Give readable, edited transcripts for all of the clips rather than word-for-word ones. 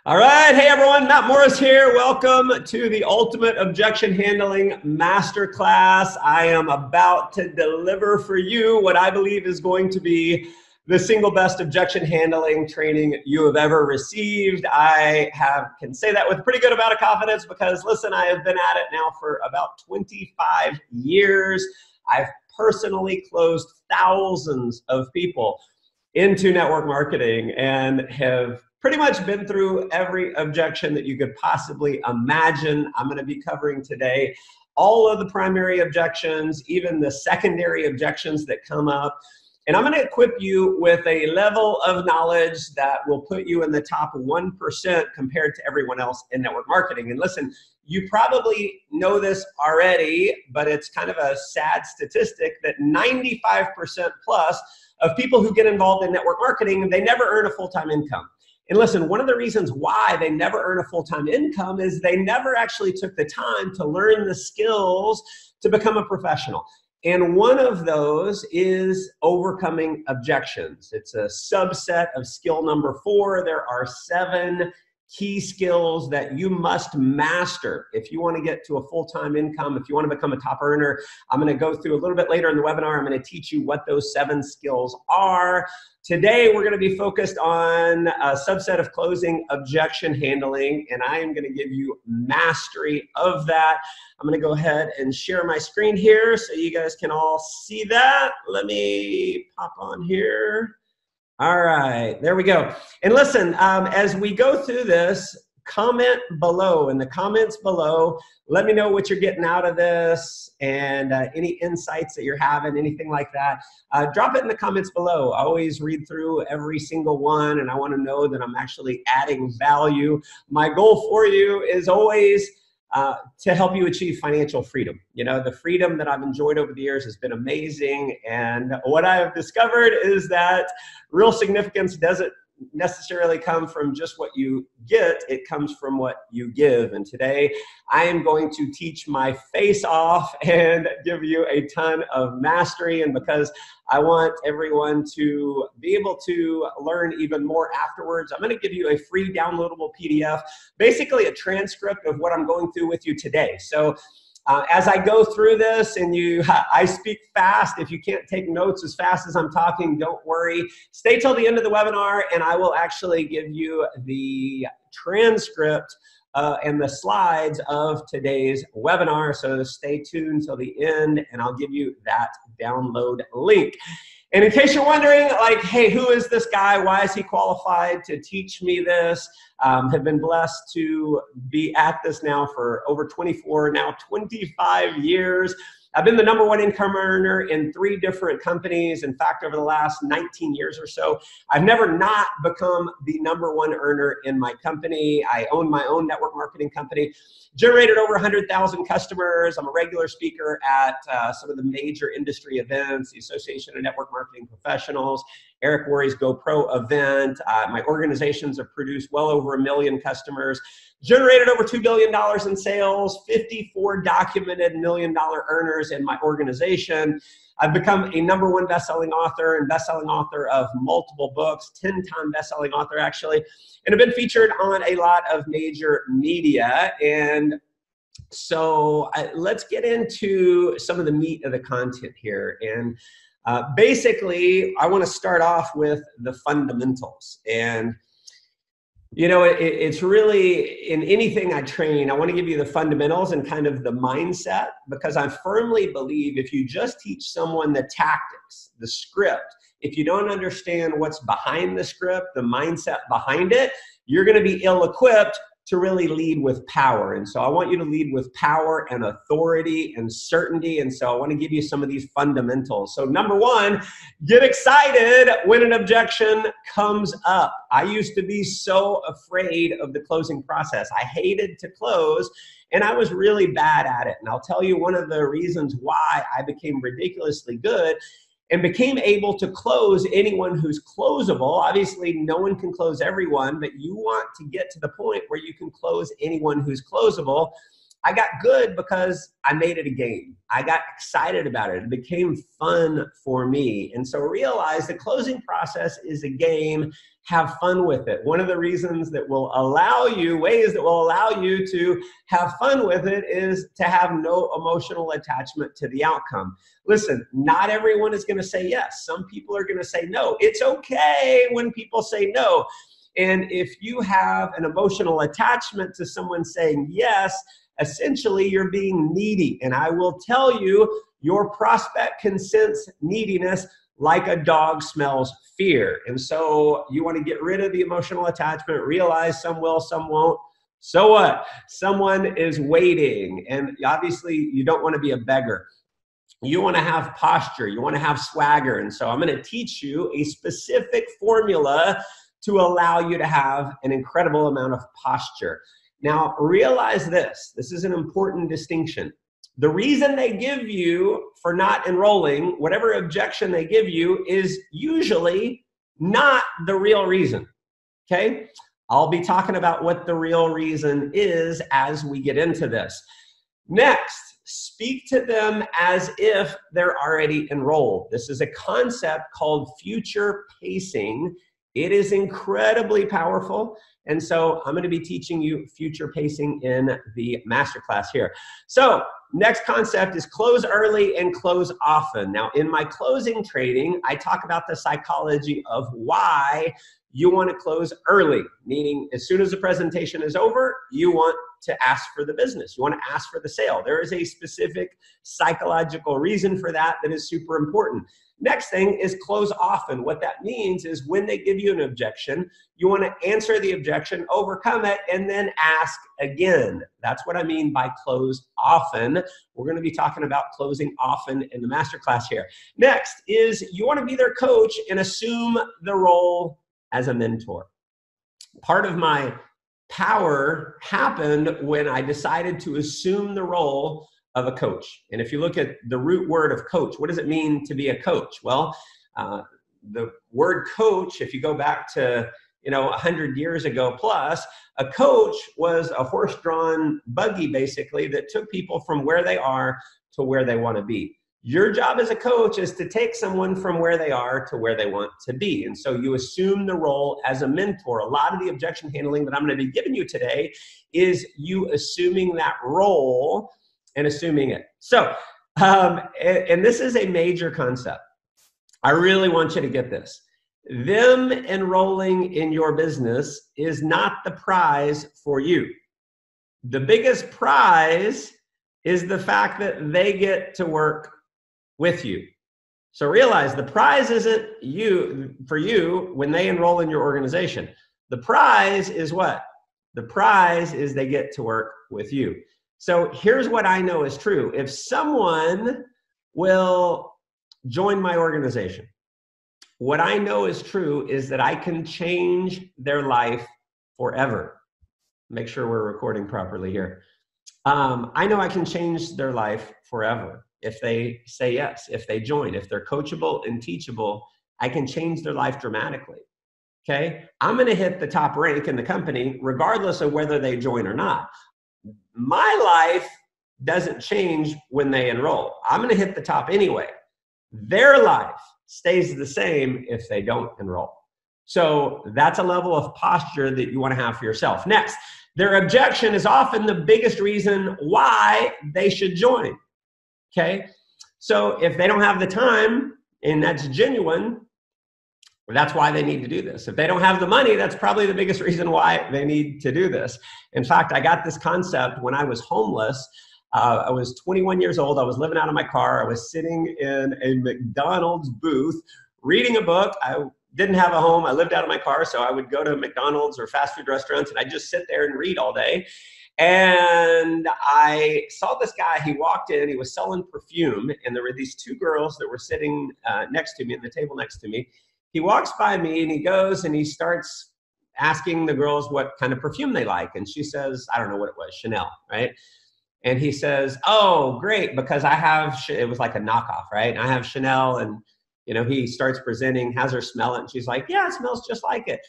All right, hey everyone, Matt Morris here. Welcome to the Ultimate Objection Handling Masterclass. I am about to deliver for you what I believe is going to be the single best objection handling training you have ever received. I can say that with a pretty good amount of confidence because, listen, I have been at it now for about 25 years. I've personally closed thousands of people into network marketing and have pretty much been through every objection that you could possibly imagine. I'm going to be covering today all of the primary objections, even the secondary objections that come up. And I'm going to equip you with a level of knowledge that will put you in the top 1% compared to everyone else in network marketing. And listen, you probably know this already, but it's kind of a sad statistic that 95% plus of people who get involved in network marketing, they never earn a full-time income. And listen, one of the reasons why they never earn a full-time income is they never actually took the time to learn the skills to become a professional. And one of those is overcoming objections. It's a subset of skill number 4. There are 7 key skills that you must master if you want to get to a full-time income, if you want to become a top earner. I'm going to go through a little bit later in the webinar. I'm going to teach you what those 7 skills are. Today, we're going to be focused on a subset of closing objection handling, and I am going to give you mastery of that. I'm going to go ahead and share my screen here so you guys can all see that. Let me pop on here. All right, there we go. And listen, as we go through this, comment below in the comments below. Let me know what you're getting out of this and any insights that you're having, anything like that. Drop it in the comments below. I always read through every single one, and I want to know that I'm actually adding value. My goal for you is always to help you achieve financial freedom. You know, the freedom that I've enjoyed over the years has been amazing. And what I have discovered is that real significance doesn't necessarily come from just what you get, it comes from what you give. And today I am going to teach my face off and give you a ton of mastery. And because I want everyone to be able to learn even more afterwards, I'm going to give you a free downloadable PDF, basically a transcript of what I'm going through with you today. So as I go through this and I speak fast, if you can't take notes as fast as I'm talking, don't worry. Stay till the end of the webinar and I will actually give you the transcript and the slides of today's webinar. So stay tuned till the end and I'll give you that download link. And in case you're wondering, like, hey, who is this guy? Why is he qualified to teach me this? Have been blessed to be at this now for over 25 years. I've been the #1 income earner in 3 different companies. In fact, over the last 19 years or so, I've never not become the #1 earner in my company. I own my own network marketing company, generated over 100,000 customers. I'm a regular speaker at some of the major industry events, the Association of Network Marketing Professionals, Eric Worre's Go Pro event. My organizations have produced well over 1 million customers, generated over $2 billion in sales, 54 documented $1 million earners in my organization. I've become a #1 best-selling author and best-selling author of multiple books, 10-time best-selling author actually, and have been featured on a lot of major media. And so let's get into some of the meat of the content here. And basically, I want to start off with the fundamentals. And you know, it's really, in anything I train, I want to give you the fundamentals and kind of the mindset, because I firmly believe if you just teach someone the tactics, the script, if you don't understand what's behind the script, the mindset behind it, you're going to be ill-equipped to really lead with power. And so I want you to lead with power and authority and certainty. And so I want to give you some of these fundamentals. So #1, get excited when an objection comes up. I used to be so afraid of the closing process. I hated to close and I was really bad at it. And I'll tell you one of the reasons why I became ridiculously good and became able to close anyone who's closable. Obviously, no one can close everyone, but you want to get to the point where you can close anyone who's closable. I got good because I made it a game. I got excited about it. It became fun for me. And so realize the closing process is a game. Have fun with it. One of the reasons that will allow you, ways that will allow you to have fun with it is to have no emotional attachment to the outcome. Listen, not everyone is going to say yes. Some people are going to say no. It's okay when people say no. And if you have an emotional attachment to someone saying yes, essentially you're being needy. And I will tell you, your prospect can sense neediness like a dog smells fear. And so you want to get rid of the emotional attachment, realize some will, some won't. So what? Someone is waiting. And obviously you don't want to be a beggar. You want to have posture. You want to have swagger. And so I'm going to teach you a specific formula to allow you to have an incredible amount of posture. Now, realize this. This is an important distinction. The reason they give you for not enrolling, whatever objection they give you, is usually not the real reason, okay? I'll be talking about what the real reason is as we get into this. Next, speak to them as if they're already enrolled. This is a concept called future pacing. It is incredibly powerful. And so I'm going to be teaching you future pacing in the masterclass here. So next concept is close early and close often. Now, in my closing training, I talk about the psychology of why you want to close early, meaning as soon as the presentation is over, you want to ask for the business. You want to ask for the sale. There is a specific psychological reason for that that is super important. Next thing is close often. What that means is when they give you an objection, you want to answer the objection, overcome it, and then ask again. That's what I mean by close often. We're going to be talking about closing often in the masterclass here. Next is you want to be their coach and assume the role as a mentor. Part of my power happened when I decided to assume the role of a coach. And if you look at the root word of coach, what does it mean to be a coach? Well, the word coach, if you go back to 100 years ago plus, a coach was a horse-drawn buggy basically that took people from where they are to where they want to be. Your job as a coach is to take someone from where they are to where they want to be. And so you assume the role as a mentor. A lot of the objection handling that I'm going to be giving you today is you assuming that role and assuming it. So, and this is a major concept. I really want you to get this. Them enrolling in your business is not the prize for you. The biggest prize is the fact that they get to work with you. So realize the prize isn't for you when they enroll in your organization. The prize is what? The prize is they get to work with you. So here's what I know is true. If someone will join my organization, what I know is true is that I can change their life forever. Make sure we're recording properly here. I know I can change their life forever if they say yes, if they join, if they're coachable and teachable, I can change their life dramatically. Okay? I'm going to hit the top rank in the company regardless of whether they join or not. My life doesn't change when they enroll. I'm going to hit the top anyway. Their life stays the same if they don't enroll. So that's a level of posture that you want to have for yourself. Next, their objection is often the biggest reason why they should join. Okay? So if they don't have the time, and that's genuine, that's why they need to do this. If they don't have the money, that's probably the biggest reason why they need to do this. In fact, I got this concept when I was homeless. I was 21 years old. I was living out of my car. I was sitting in a McDonald's booth reading a book. I didn't have a home. I lived out of my car, so I would go to McDonald's or fast food restaurants, and I'd just sit there and read all day. And I saw this guy. He walked in. He was selling perfume, and there were these two girls that were sitting next to me at the table next to me. He walks by me, and he goes, and he starts asking the girls what kind of perfume they like. And she says, I don't know what it was, Chanel, right? And he says, oh, great, because I have, it was like a knockoff, right? And I have Chanel, and he starts presenting, has her smell it, and she's like, yeah, it smells just like it.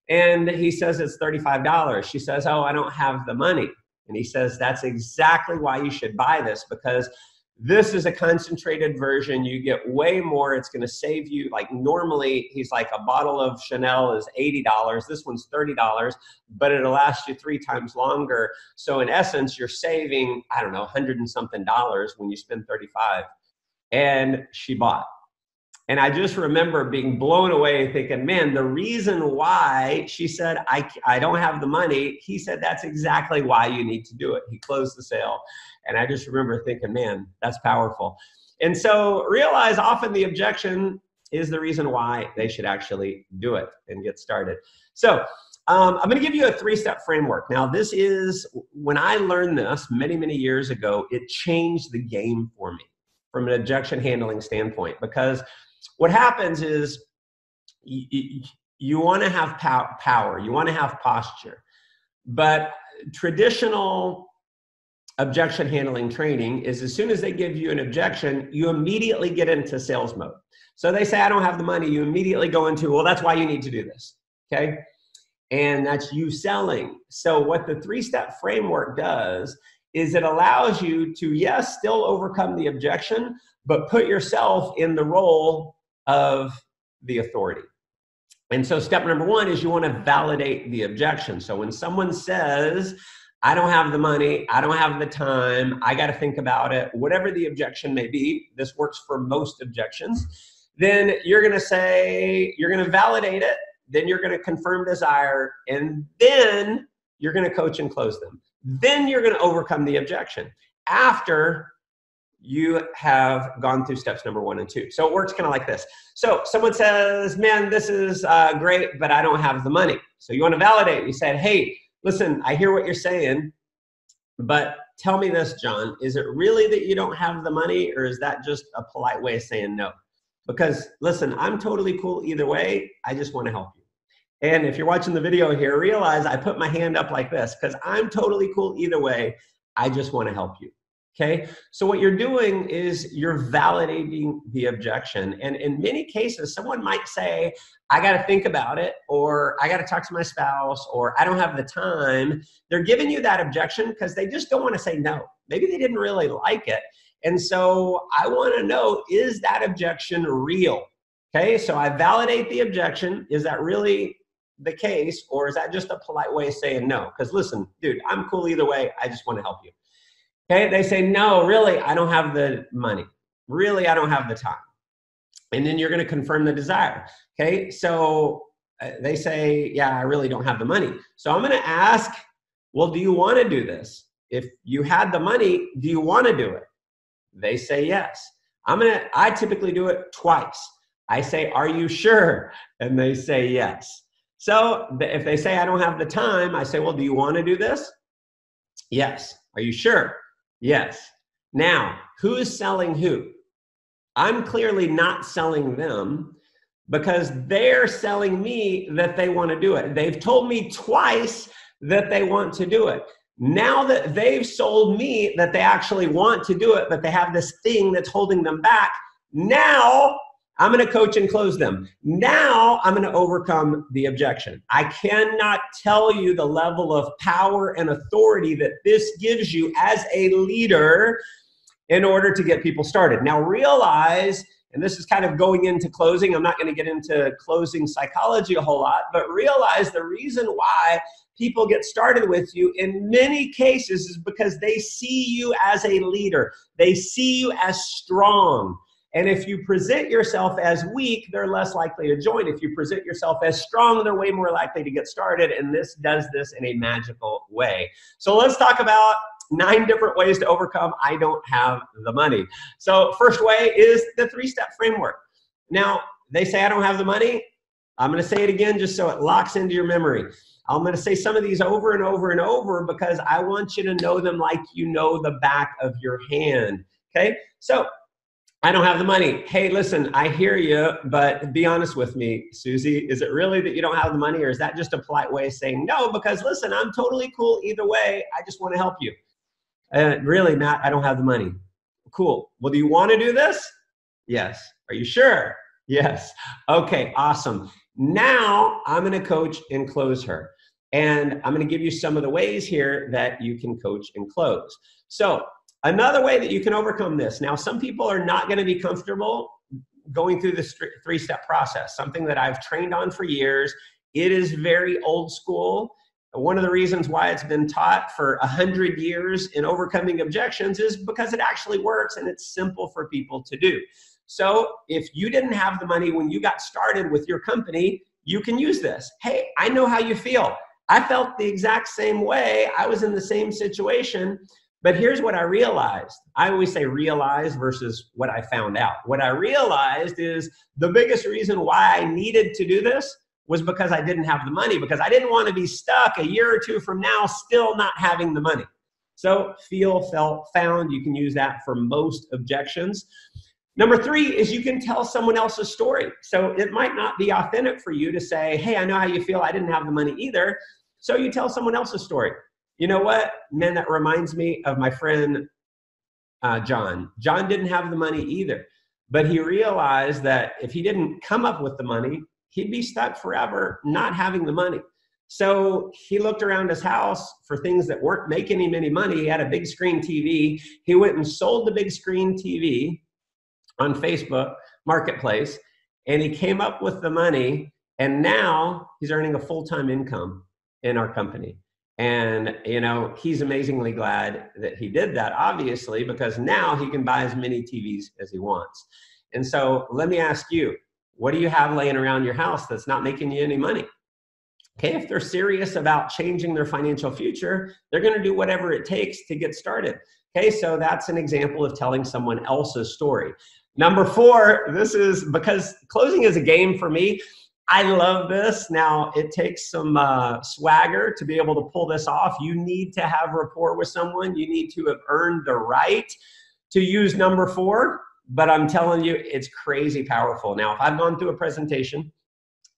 And he says it's $35. She says, oh, I don't have the money. And he says, that's exactly why you should buy this, because this is a concentrated version. You get way more. It's going to save you. Like normally, he's like, a bottle of Chanel is $80. This one's $30, but it'll last you 3 times longer. So in essence, you're saving, I don't know, 100 and something dollars when you spend 35. And she bought. And I just remember being blown away thinking, man, the reason why she said, I don't have the money, he said, that's exactly why you need to do it. He closed the sale. And I just remember thinking, man, that's powerful. And so realize often the objection is the reason why they should actually do it and get started. So I'm going to give you a 3-step framework. Now, this is, when I learned this many, many years ago, it changed the game for me from an objection handling standpoint, because what happens is you want to have power, you want to have posture, but traditional objection handling training is as soon as they give you an objection, you immediately get into sales mode. So they say, I don't have the money. You immediately go into, well, that's why you need to do this. Okay. And that's you selling. So what the 3-step framework does is it allows you to, yes, still overcome the objection, but put yourself in the role of the authority. And so step number 1 is you want to validate the objection. So when someone says, I don't have the money, I don't have the time, I got to think about it, whatever the objection may be, this works for most objections, then you're going to say, you're going to validate it, then you're going to confirm desire, and then you're going to coach and close them. Then you're going to overcome the objection after you have gone through steps number 1 and 2. So it works kind of like this. So someone says, man, this is great, but I don't have the money. So you want to validate. You said, hey, listen, I hear what you're saying, but tell me this, John, is it really that you don't have the money, or is that just a polite way of saying no? Because listen, I'm totally cool either way. I just want to help you. And if you're watching the video here, realize I put my hand up like this because I'm totally cool either way. I just want to help you. Okay. So what you're doing is you're validating the objection. And in many cases, someone might say, I got to think about it, or I got to talk to my spouse, or I don't have the time. They're giving you that objection because they just don't want to say no. Maybe they didn't really like it. And so I want to know, is that objection real? Okay. So I validate the objection. Is that really the case, or is that just a polite way of saying no? Because listen, dude, I'm cool either way. I just want to help you. Okay, they say, no, really, I don't have the money. Really, I don't have the time. And then you're going to confirm the desire. Okay, so they say, yeah, I really don't have the money. So I'm going to ask, well, do you want to do this? If you had the money, do you want to do it? They say yes. I typically do it twice. I say, are you sure? And they say yes. So if they say I don't have the time, I say, well, do you want to do this? Yes. Are you sure? Yes. Now, who is selling who? I'm clearly not selling them because they're selling me that they want to do it. They've told me twice that they want to do it. Now that they've sold me that they actually want to do it, but they have this thing that's holding them back, now I'm going to coach and close them. Now I'm going to overcome the objection. I cannot tell you the level of power and authority that this gives you as a leader in order to get people started. Now realize, and this is kind of going into closing, I'm not going to get into closing psychology a whole lot, but realize the reason why people get started with you in many cases is because they see you as a leader. They see you as strong. And if you present yourself as weak, they're less likely to join. If you present yourself as strong, they're way more likely to get started. And this does this in a magical way. So let's talk about 9 different ways to overcome I don't have the money. So first way is the 3-step framework. Now, they say I don't have the money. I'm going to say it again just so it locks into your memory. I'm going to say some of these over and over and over because I want you to know them like you know the back of your hand. Okay? So I don't have the money. Hey, listen, I hear you, but be honest with me, Susie. Is it really that you don't have the money, or is that just a polite way of saying no? Because listen, I'm totally cool either way. I just want to help you. Really, Matt, I don't have the money. Cool. Well, do you want to do this? Yes. Are you sure? Yes. Okay, awesome. Now I'm going to coach and close her. And I'm going to give you some of the ways here that you can coach and close. So another way that you can overcome this. Now, some people are not going to be comfortable going through this three-step process, something that I've trained on for years. It is very old school. One of the reasons why it's been taught for 100 years in overcoming objections is because it actually works and it's simple for people to do. So if you didn't have the money when you got started with your company, you can use this. Hey, I know how you feel. I felt the exact same way. I was in the same situation, but here's what I realized. I always say realize versus what I found out. What I realized is the biggest reason why I needed to do this was because I didn't have the money, because I didn't want to be stuck a year or two from now still not having the money. So feel, felt, found, you can use that for most objections. Number 3 is you can tell someone else's story. So it might not be authentic for you to say, hey, I know how you feel. I didn't have the money either. So you tell someone else's story. You know what? Man, that reminds me of my friend, John. John didn't have the money either, but he realized that if he didn't come up with the money, he'd be stuck forever not having the money. So he looked around his house for things that weren't making him any money. He had a big screen TV. He went and sold the big screen TV on Facebook Marketplace, and he came up with the money, and now he's earning a full-time income in our company. And, you know, he's amazingly glad that he did that, obviously, because now he can buy as many TVs as he wants. And so let me ask you, what do you have laying around your house that's not making you any money? Okay, if they're serious about changing their financial future, they're going to do whatever it takes to get started. Okay, so that's an example of telling someone else's story. Number 4, this is because closing is a game for me. I love this. Now, it takes some swagger to be able to pull this off. You need to have rapport with someone. You need to have earned the right to use number 4, but I'm telling you, it's crazy powerful. Now, if I've gone through a presentation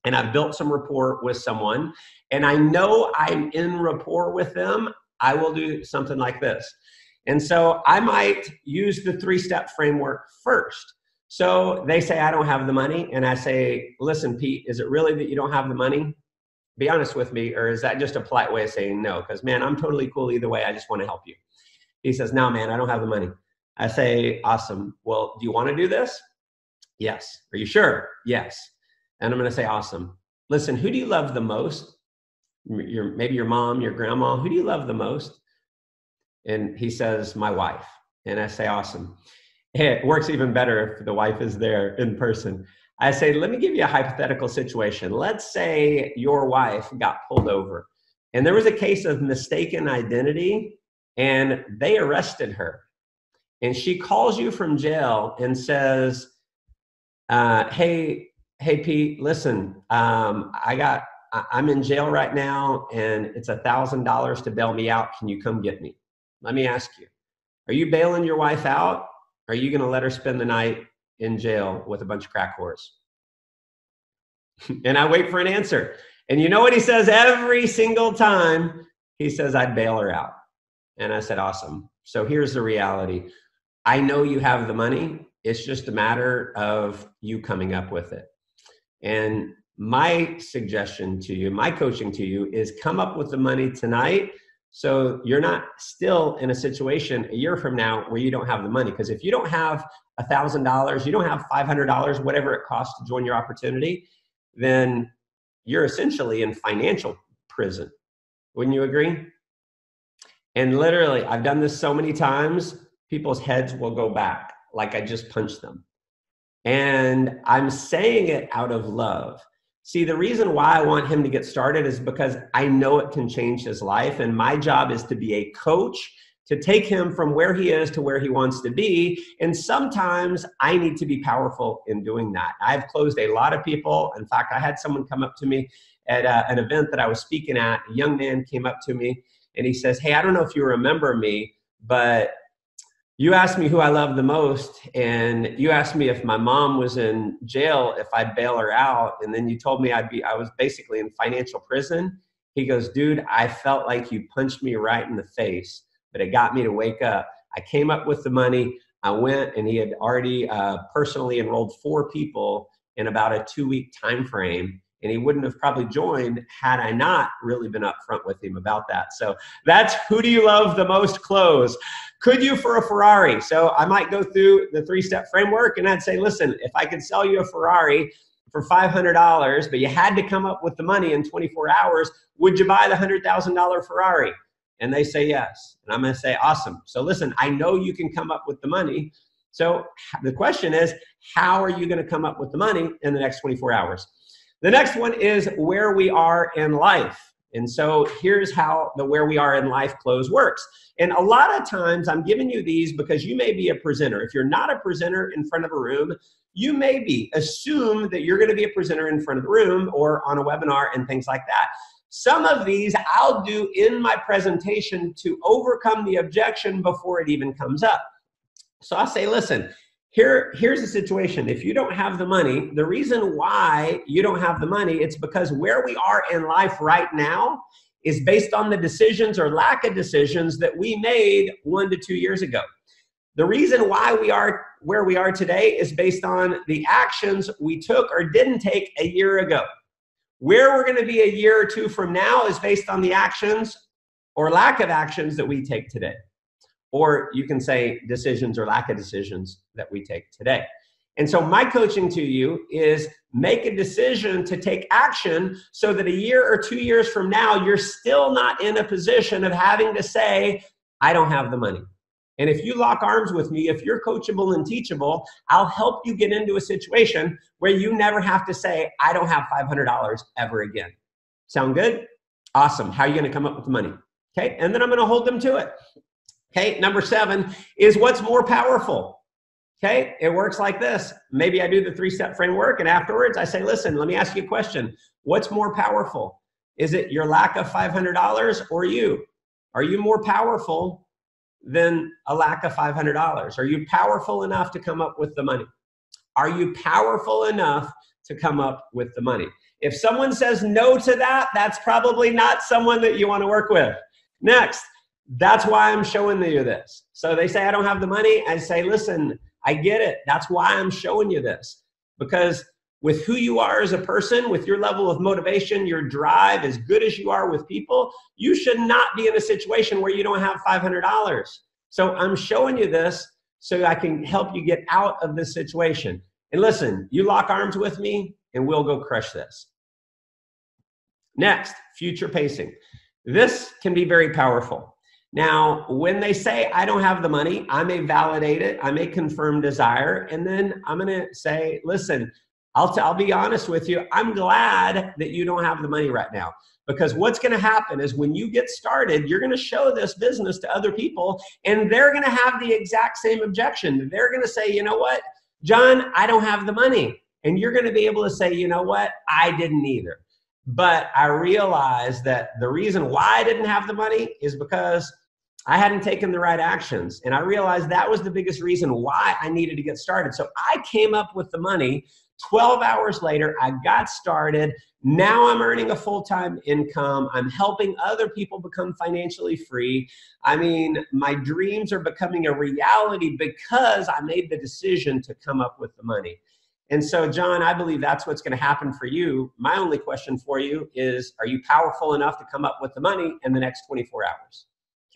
and I've built some rapport with someone and I know I'm in rapport with them, I will do something like this. And so I might use the 3-step framework first. So they say, I don't have the money. And I say, listen, Pete, is it really that you don't have the money? Be honest with me. Or is that just a polite way of saying no? Because, man, I'm totally cool either way. I just want to help you. He says, no, man, I don't have the money. I say, awesome. Well, do you want to do this? Yes. Are you sure? Yes. And I'm going to say, awesome. Listen, who do you love the most? Maybe your mom, your grandma. Who do you love the most? And he says, my wife. And I say, awesome. It works even better if the wife is there in person. I say, let me give you a hypothetical situation. Let's say your wife got pulled over and there was a case of mistaken identity and they arrested her. And she calls you from jail and says, hey, Pete, listen, I'm in jail right now and it's $1,000 to bail me out. Can you come get me? Let me ask you, are you bailing your wife out? Or are you going to let her spend the night in jail with a bunch of crack whores? And I wait for an answer. And you know what he says every single time? He says, I'd bail her out. And I said, awesome. So here's the reality. I know you have the money. It's just a matter of you coming up with it. And my suggestion to you, my coaching to you is come up with the money tonight so you're not still in a situation a year from now where you don't have the money. Because if you don't have $1,000, you don't have $500, whatever it costs to join your opportunity, then you're essentially in financial prison. Wouldn't you agree? And literally, I've done this so many times, people's heads will go back like I just punched them. And I'm saying it out of love. See, the reason why I want him to get started is because I know it can change his life. And my job is to be a coach to take him from where he is to where he wants to be. And sometimes I need to be powerful in doing that. I've closed a lot of people. In fact, I had someone come up to me at an event that I was speaking at. A young man came up to me and he says, hey, I don't know if you remember me, but you asked me who I love the most, and you asked me if my mom was in jail, if I'd bail her out, and then you told me I was basically in financial prison. He goes, dude, I felt like you punched me right in the face, but it got me to wake up. I came up with the money. I went, and he had already personally enrolled 4 people in about a 2-week time frame, And he wouldn't have probably joined had I not really been upfront with him about that. So that's who do you love the most close. Could you for a Ferrari? So I might go through the 3-step framework and I'd say, listen, if I could sell you a Ferrari for $500, but you had to come up with the money in 24 hours, would you buy the $100,000 Ferrari? And they say yes. And I'm going to say, awesome. So listen, I know you can come up with the money. So the question is, how are you going to come up with the money in the next 24 hours? The next one is where we are in life. And so here's how the where we are in life close works. And a lot of times I'm giving you these because you may be a presenter. If you're not a presenter in front of a room, you may be. Assume that you're going to be a presenter in front of the room or on a webinar and things like that. Some of these I'll do in my presentation to overcome the objection before it even comes up. So I'll say, listen, here's the situation. If you don't have the money, the reason why you don't have the money, it's because where we are in life right now is based on the decisions or lack of decisions that we made 1 to 2 years ago. The reason why we are where we are today is based on the actions we took or didn't take a year ago. Where we're going to be a year or two from now is based on the actions or lack of actions that we take today. Or you can say decisions or lack of decisions that we take today. And so my coaching to you is make a decision to take action so that a year or 2 years from now, you're still not in a position of having to say, I don't have the money. And if you lock arms with me, if you're coachable and teachable, I'll help you get into a situation where you never have to say, I don't have $500 ever again. Sound good? Awesome. How are you going to come up with the money? Okay. And then I'm going to hold them to it. Okay. Number 7 is what's more powerful. Okay. It works like this. Maybe I do the 3-step framework and afterwards I say, listen, let me ask you a question. What's more powerful? Is it your lack of $500 or you? Are you more powerful than a lack of $500? Are you powerful enough to come up with the money? Are you powerful enough to come up with the money? If someone says no to that, that's probably not someone that you want to work with. Next, that's why I'm showing you this. So they say, I don't have the money. I say, listen, I get it. That's why I'm showing you this. Because with who you are as a person, with your level of motivation, your drive, as good as you are with people, you should not be in a situation where you don't have $500. So I'm showing you this so I can help you get out of this situation. And listen, you lock arms with me and we'll go crush this. Next, future pacing. This can be very powerful. Now, when they say, I don't have the money, I may validate it. I may confirm desire. And then I'm going to say, listen, I'll be honest with you. I'm glad that you don't have the money right now, because what's going to happen is when you get started, you're going to show this business to other people and they're going to have the exact same objection. They're going to say, you know what, John, I don't have the money. And you're going to be able to say, you know what, I didn't either. But I realized that the reason why I didn't have the money is because I hadn't taken the right actions. And I realized that was the biggest reason why I needed to get started. So I came up with the money. 12 hours later, I got started. Now I'm earning a full-time income. I'm helping other people become financially free. I mean, my dreams are becoming a reality because I made the decision to come up with the money. And so, John, I believe that's what's going to happen for you. My only question for you is, are you powerful enough to come up with the money in the next 24 hours?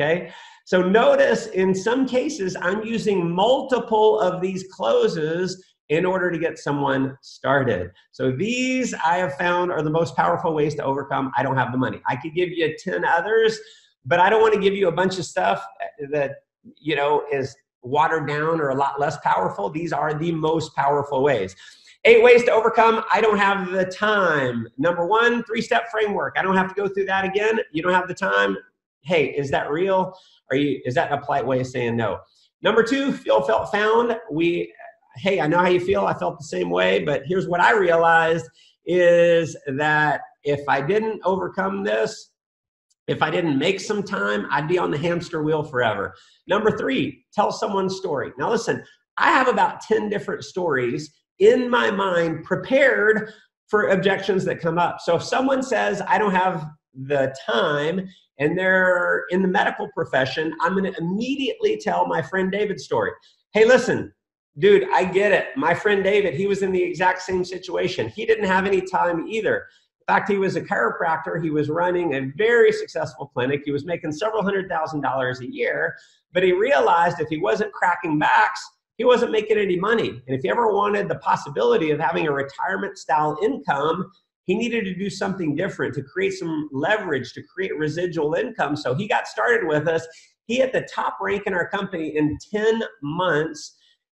Okay. So notice in some cases, I'm using multiple of these closes in order to get someone started. So these I have found are the most powerful ways to overcome I don't have the money. I could give you 10 others, but I don't want to give you a bunch of stuff that, you know, is watered down or a lot less powerful. These are the most powerful ways. 8 ways to overcome I don't have the time. Number 1, 3-step framework. I don't have to go through that again. You don't have the time. Hey, is that real? Is that a polite way of saying no? Number 2, feel, felt, found. Hey, I know how you feel. I felt the same way, but here's what I realized is that if I didn't overcome this, if I didn't make some time, I'd be on the hamster wheel forever. Number 3, tell someone's story. Now listen, I have about 10 different stories in my mind prepared for objections that come up. So if someone says, I don't have the time, and they're in the medical profession, I'm going to immediately tell my friend David's story. Hey, listen, Dude, I get it. My friend David, he was in the exact same situation. He didn't have any time either. In fact, he was a chiropractor. He was running a very successful clinic. He was making several $100,000 a year, but he realized if he wasn't cracking backs, he wasn't making any money. And if he ever wanted the possibility of having a retirement style income, he needed to do something different to create some leverage, to create residual income. So he got started with us. He hit the top rank in our company in 10 months,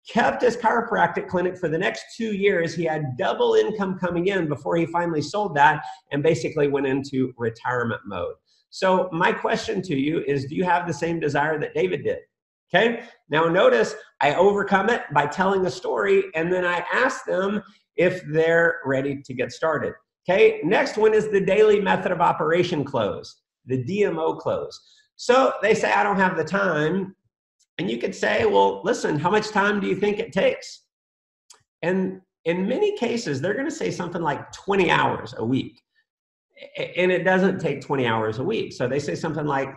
kept his chiropractic clinic for the next 2 years. He had double income coming in before he finally sold that and basically went into retirement mode. So my question to you is, do you have the same desire that David did? Okay, now notice I overcome it by telling a story, and then I ask them if they're ready to get started. Okay, next one is the daily method of operation close, the DMO close. So they say, I don't have the time. And you could say, well, listen, how much time do you think it takes? And in many cases, they're going to say something like 20 hours a week. And it doesn't take 20 hours a week. So they say something like,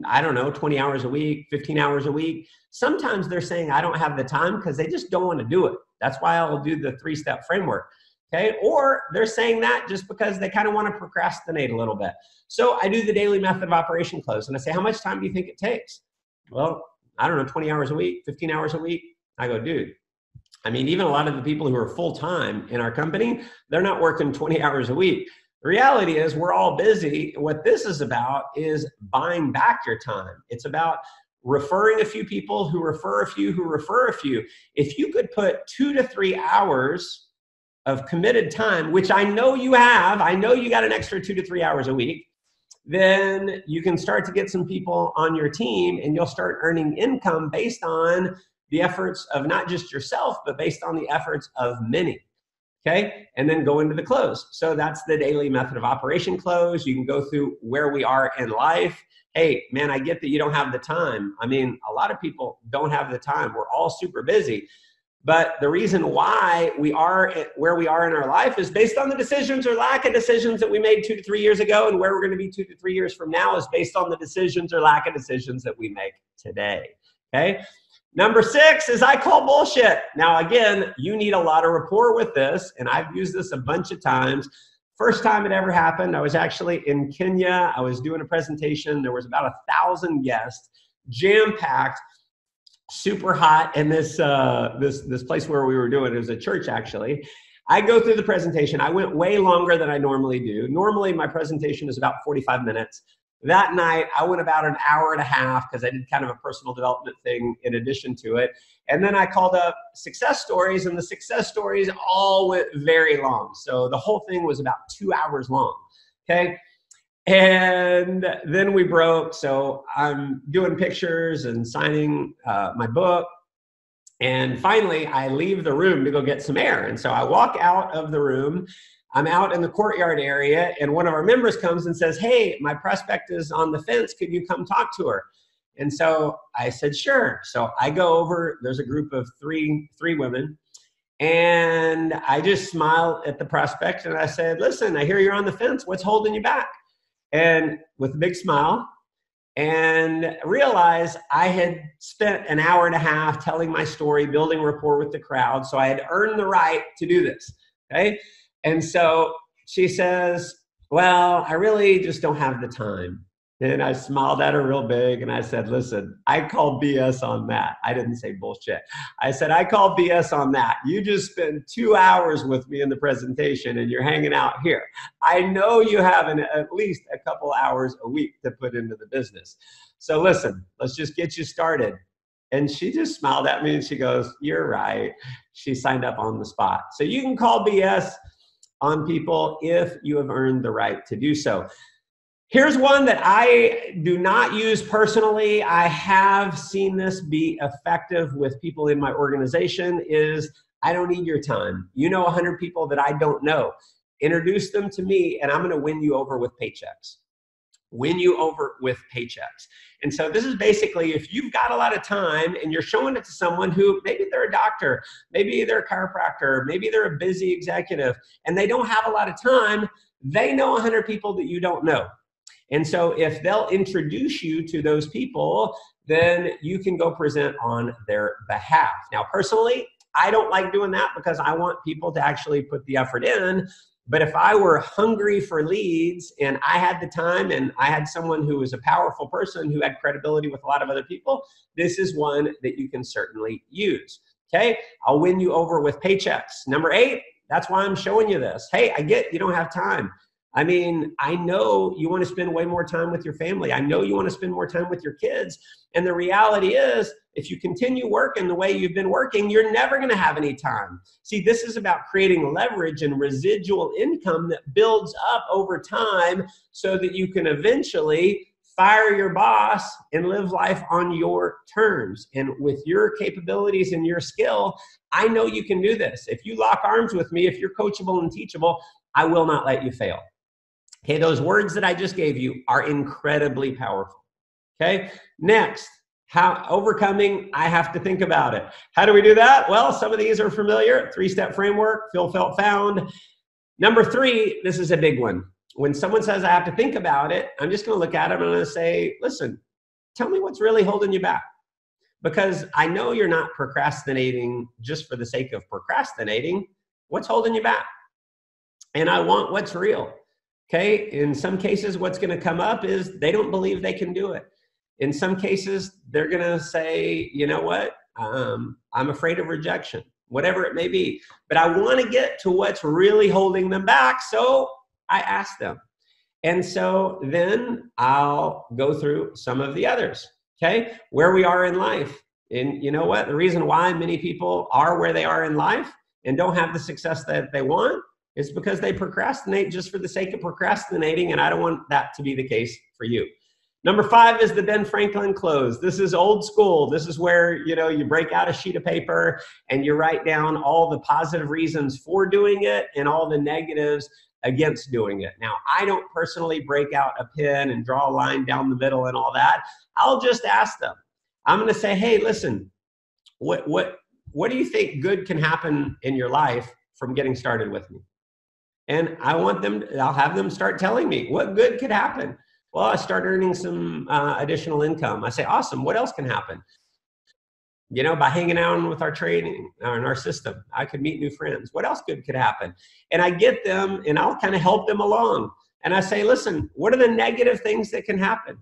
I don't know, 20 hours a week, 15 hours a week. Sometimes they're saying, I don't have the time because they just don't want to do it. That's why I'll do the 3-step framework. Okay. Or they're saying that just because they kind of want to procrastinate a little bit. So I do the daily method of operation close. And I say, how much time do you think it takes? Well, I don't know, 20 hours a week, 15 hours a week. I go, dude, I mean, even a lot of the people who are full-time in our company, they're not working 20 hours a week. The reality is we're all busy. What this is about is buying back your time. It's about referring a few people who refer a few who refer a few. If you could put 2 to 3 hours of committed time, which I know you have, I know you got an extra 2 to 3 hours a week, then you can start to get some people on your team and you'll start earning income based on the efforts of not just yourself, but based on the efforts of many. Okay, and then go into the close. So that's the daily method of operation close. You can go through where we are in life. Hey, man, I get that you don't have the time. I mean, a lot of people don't have the time. We're all super busy. But the reason why we are where we are in our life is based on the decisions or lack of decisions that we made 2 to 3 years ago, and where we're going to be 2 to 3 years from now is based on the decisions or lack of decisions that we make today. Okay. Number 6 is I call bullshit. Now, again, you need a lot of rapport with this, and I've used this a bunch of times. First time it ever happened, I was actually in Kenya. I was doing a presentation. There was about 1,000 guests, jam-packed, super hot. And this place where we were doing it was a church, actually. I go through the presentation. I went way longer than I normally do. Normally, my presentation is about 45 minutes. That night, I went about an hour and a half because I did kind of a personal development thing in addition to it. And then I called up success stories, and the success stories all went very long. So the whole thing was about 2 hours long, okay? And then we broke. So I'm doing pictures and signing my book. And finally, I leave the room to go get some air. And so I walk out of the room. I'm out in the courtyard area, and one of our members comes and says, hey, my prospect is on the fence. Could you come talk to her? And so I said, sure. So I go over. There's a group of three women. And I just smiled at the prospect, and I said, listen, I hear you're on the fence. What's holding you back? And with a big smile, and realized I had spent an hour and a half telling my story, building rapport with the crowd. So I had earned the right to do this, okay? And so she says, well, I really just don't have the time. And I smiled at her real big, and I said, listen, I call BS on that. I didn't say bullshit. I said, I call BS on that. You just spent 2 hours with me in the presentation, and you're hanging out here. I know you have at least a couple hours a week to put into the business. So listen, let's just get you started. And she just smiled at me, and she goes, you're right. She signed up on the spot. So you can call BS on people if you have earned the right to do so. Here's one that I do not use personally. I have seen this be effective with people in my organization is I don't need your time. You know 100 people that I don't know. Introduce them to me, and I'm going to win you over with paychecks. Win you over with paychecks. And so this is basically if you've got a lot of time and you're showing it to someone who maybe they're a doctor, maybe they're a chiropractor, maybe they're a busy executive, and they don't have a lot of time, they know 100 people that you don't know. And so if they'll introduce you to those people, then you can go present on their behalf. Now, personally, I don't like doing that because I want people to actually put the effort in. But if I were hungry for leads and I had the time and I had someone who was a powerful person who had credibility with a lot of other people, this is one that you can certainly use. Okay, I'll win you over with paychecks. Number 8, that's why I'm showing you this. Hey, I get you don't have time. I mean, I know you want to spend way more time with your family. I know you want to spend more time with your kids. And the reality is, if you continue working the way you've been working, you're never going to have any time. See, this is about creating leverage and residual income that builds up over time so that you can eventually fire your boss and live life on your terms. And with your capabilities and your skill, I know you can do this. If you lock arms with me, if you're coachable and teachable, I will not let you fail. Okay, those words that I just gave you are incredibly powerful. Okay, next, how overcoming, I have to think about it. How do we do that? Well, some of these are familiar. 3-step framework, feel, felt, found. Number 3, this is a big one. When someone says I have to think about it, I'm just going to look at them and I'm going to say, listen, tell me what's really holding you back. Because I know you're not procrastinating just for the sake of procrastinating. What's holding you back? And I want what's real. Okay, in some cases, what's going to come up is they don't believe they can do it. In some cases, they're going to say, you know what, I'm afraid of rejection, whatever it may be. But I want to get to what's really holding them back, so I ask them. And so then I'll go through some of the others, okay, where we are in life. And you know what, the reason why many people are where they are in life and don't have the success that they want is because they procrastinate just for the sake of procrastinating, and I don't want that to be the case for you. Number 5 is the Ben Franklin close. This is old school. This is where, you know, you break out a sheet of paper and you write down all the positive reasons for doing it and all the negatives against doing it. Now, I don't personally break out a pen and draw a line down the middle and all that. I'll just ask them. I'm going to say, hey, listen, what do you think good can happen in your life from getting started with me? And I'll have them start telling me what good could happen. Well, I start earning some additional income. I say, awesome, what else can happen? You know, by hanging out with our training and our system, I could meet new friends. What else good could happen? And I get them and I'll kind of help them along. And I say, listen, what are the negative things that can happen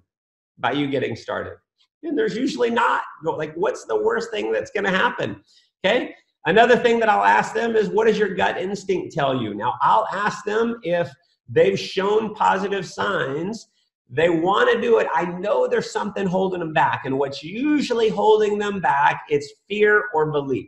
by you getting started? And there's usually not. Like, what's the worst thing that's going to happen? Okay. Another thing that I'll ask them is, what does your gut instinct tell you? Now, I'll ask them if they've shown positive signs. They want to do it. I know there's something holding them back. And what's usually holding them back is fear or belief.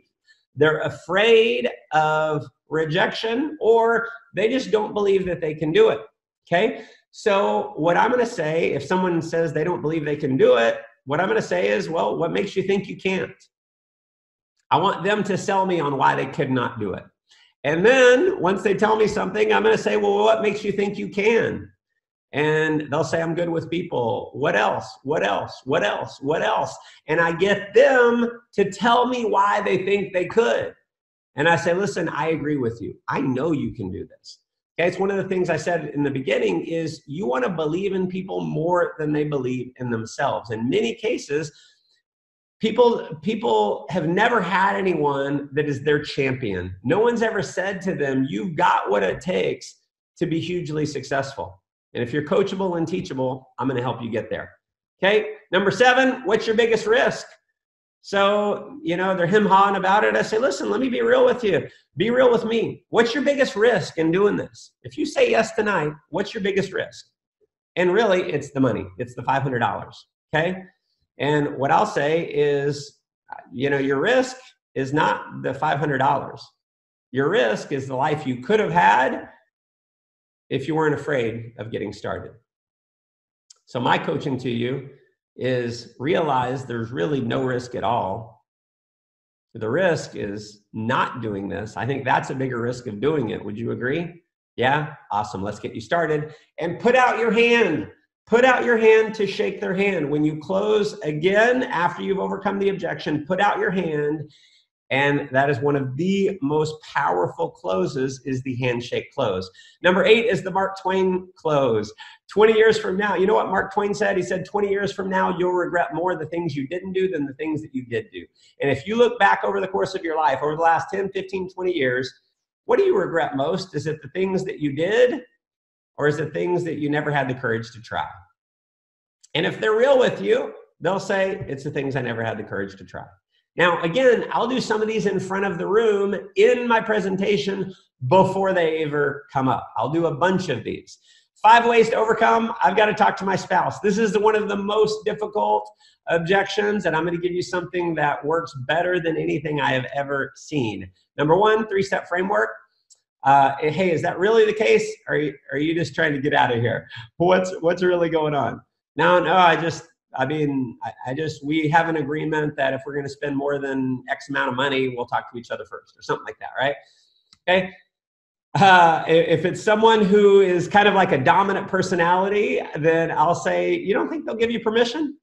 They're afraid of rejection, or they just don't believe that they can do it. Okay. So what I'm going to say, if someone says they don't believe they can do it, what I'm going to say is, well, what makes you think you can't? I want them to sell me on why they could not do it. And then once they tell me something, I'm going to say, well, what makes you think you can? And they'll say, I'm good with people. What else? What else? What else? What else? And I get them to tell me why they think they could. And I say, listen, I agree with you. I know you can do this. Okay, it's one of the things I said in the beginning is you want to believe in people more than they believe in themselves. In many cases, people have never had anyone that is their champion. No one's ever said to them, you've got what it takes to be hugely successful. And if you're coachable and teachable, I'm going to help you get there. Okay. Number 7, what's your biggest risk? So, you know, they're him-hawing about it. I say, listen, let me be real with you. Be real with me. What's your biggest risk in doing this? If you say yes tonight, what's your biggest risk? And really, it's the money. It's the $500. Okay. And what I'll say is, you know, your risk is not the $500. Your risk is the life you could have had if you weren't afraid of getting started. So my coaching to you is realize there's really no risk at all. The risk is not doing this. I think that's a bigger risk of doing it. Would you agree? Yeah? Awesome. Let's get you started. And put out your hand. Put out your hand to shake their hand. When you close again, after you've overcome the objection, put out your hand. And that is one of the most powerful closes, is the handshake close. Number 8 is the Mark Twain close. 20 years from now, you know what Mark Twain said? He said, 20 years from now, you'll regret more the things you didn't do than the things that you did do. And if you look back over the course of your life, over the last 10, 15, 20 years, what do you regret most? Is it the things that you did, or is it things that you never had the courage to try? And if they're real with you, they'll say, it's the things I never had the courage to try. Now, again, I'll do some of these in front of the room in my presentation before they ever come up. I'll do a bunch of these. 5 ways to overcome. I've got to talk to my spouse. This is one of the most difficult objections, and I'm going to give you something that works better than anything I have ever seen. Number 1, 3-step framework. Hey, is that really the case? Or are you just trying to get out of here? What's really going on? No, we have an agreement that if we're going to spend more than X amount of money, we'll talk to each other first, or something like that, right? Okay. If it's someone who is kind of like a dominant personality, then I'll say, you don't think they'll give you permission?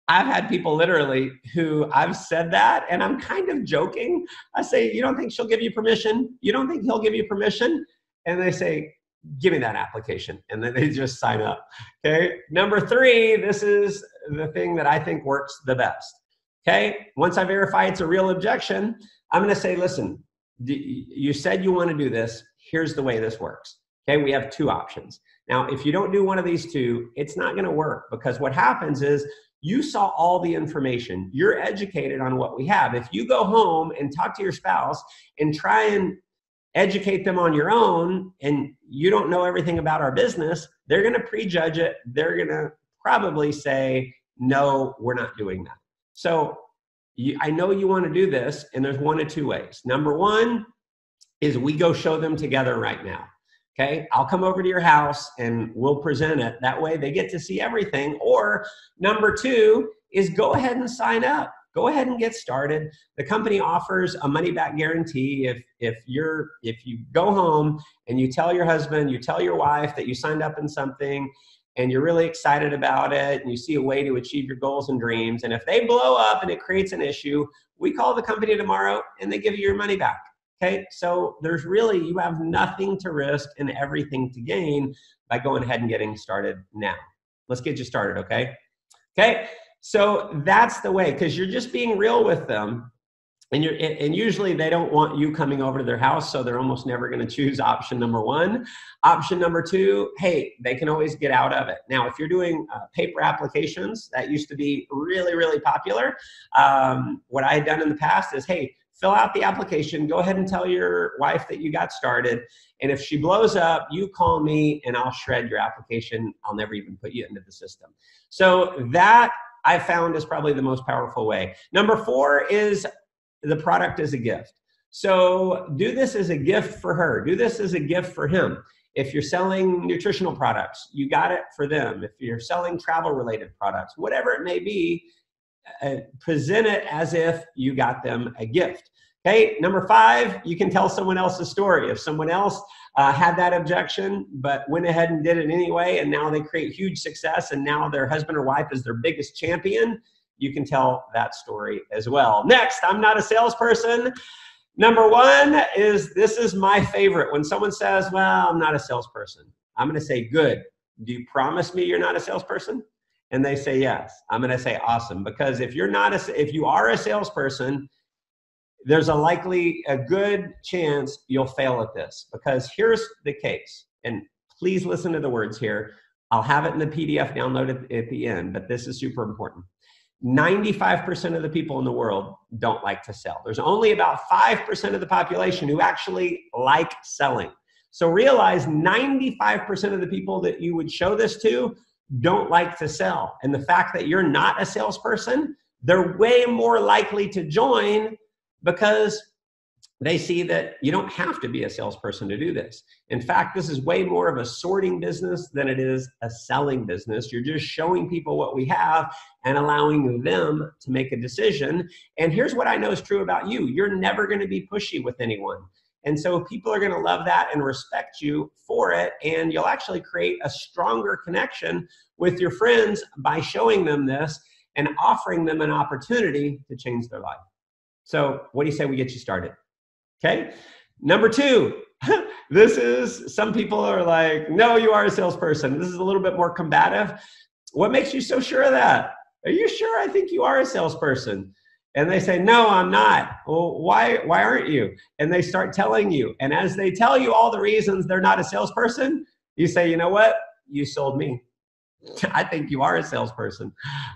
I've had people literally who I've said that, and I'm kind of joking. I say, you don't think she'll give you permission? You don't think he'll give you permission? And they say, give me that application. And then they just sign up. Okay. Number 3, this is the thing that I think works the best. Okay. Once I verify it's a real objection, I'm going to say, listen, you said you want to do this. Here's the way this works. Okay. We have 2 options. Now, if you don't do one of these 2, it's not going to work, because what happens is you saw all the information. You're educated on what we have. If you go home and talk to your spouse and try and educate them on your own, and you don't know everything about our business, they're going to prejudge it. They're going to probably say, no, we're not doing that. So I know you want to do this, and there's 1 of 2 ways. Number 1 is we go show them together right now. Okay, I'll come over to your house and we'll present it. That way they get to see everything. Or number 2 is go ahead and sign up. Go ahead and get started. The company offers a money-back guarantee. If you go home and you tell your husband, you tell your wife that you signed up in something and you're really excited about it and you see a way to achieve your goals and dreams, and if they blow up and it creates an issue, we call the company tomorrow and they give you your money back. Okay, so you have nothing to risk and everything to gain by going ahead and getting started now. Let's get you started, okay? Okay, so that's the way, because you're just being real with them, and usually they don't want you coming over to their house, so they're almost never going to choose option number 1. Option number 2, hey, they can always get out of it. Now, if you're doing paper applications, that used to be really, really popular. What I had done in the past is, hey, fill out the application, go ahead and tell your wife that you got started, and if she blows up, you call me and I'll shred your application. I'll never even put you into the system. So that I found is probably the most powerful way. Number 4 is the product is a gift. So do this as a gift for her. Do this as a gift for him. If you're selling nutritional products, you got it for them. If you're selling travel-related products, whatever it may be, present it as if you got them a gift. Okay, number 5, you can tell someone else's story. If someone else had that objection but went ahead and did it anyway, and now they create huge success, and now their husband or wife is their biggest champion, you can tell that story as well. Next, I'm not a salesperson. Number 1 is, this is my favorite. When someone says, well, I'm not a salesperson, I'm going to say, good. Do you promise me you're not a salesperson? And they say yes. I'm going to say awesome, because if you are a salesperson, there's a good chance you'll fail at this, because here's the case. And please listen to the words here. I'll have it in the PDF downloaded at the end, but this is super important. 95% of the people in the world don't like to sell. There's only about 5% of the population who actually like selling. So realize 95% of the people that you would show this to don't like to sell. And the fact that you're not a salesperson, they're way more likely to join, because they see that you don't have to be a salesperson to do this. In fact, this is way more of a sorting business than it is a selling business. You're just showing people what we have and allowing them to make a decision. And here's what I know is true about you. You're never going to be pushy with anyone. And so people are going to love that and respect you for it. And you'll actually create a stronger connection with your friends by showing them this and offering them an opportunity to change their life. So what do you say we get you started? Okay. Number 2, Some people are like, no, you are a salesperson. This is a little bit more combative. What makes you so sure of that? Are you sure? I think you are a salesperson. And they say, no, I'm not. Well, why aren't you? And they start telling you. And as they tell you all the reasons they're not a salesperson, you say, you know what? You sold me. I think you are a salesperson.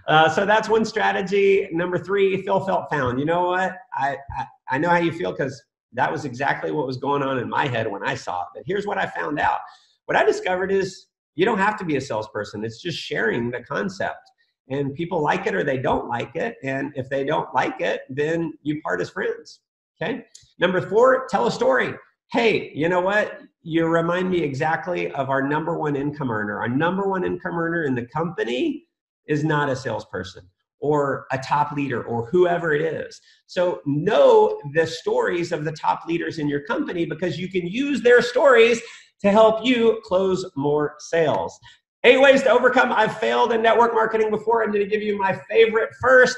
So that's one strategy. Number 3, feel, felt, found. You know what? I know how you feel because that was exactly what was going on in my head when I saw it. But here's what I found out. What I discovered is you don't have to be a salesperson. It's just sharing the concept. And people like it or they don't like it. And if they don't like it, then you part as friends. Okay. Number 4, tell a story. Hey, you know what? You remind me exactly of our number 1 income earner. Our number 1 income earner in the company is not a salesperson or a top leader or whoever it is. So know the stories of the top leaders in your company because you can use their stories to help you close more sales. 8 ways to overcome. I've failed in network marketing before. I'm going to give you my favorite first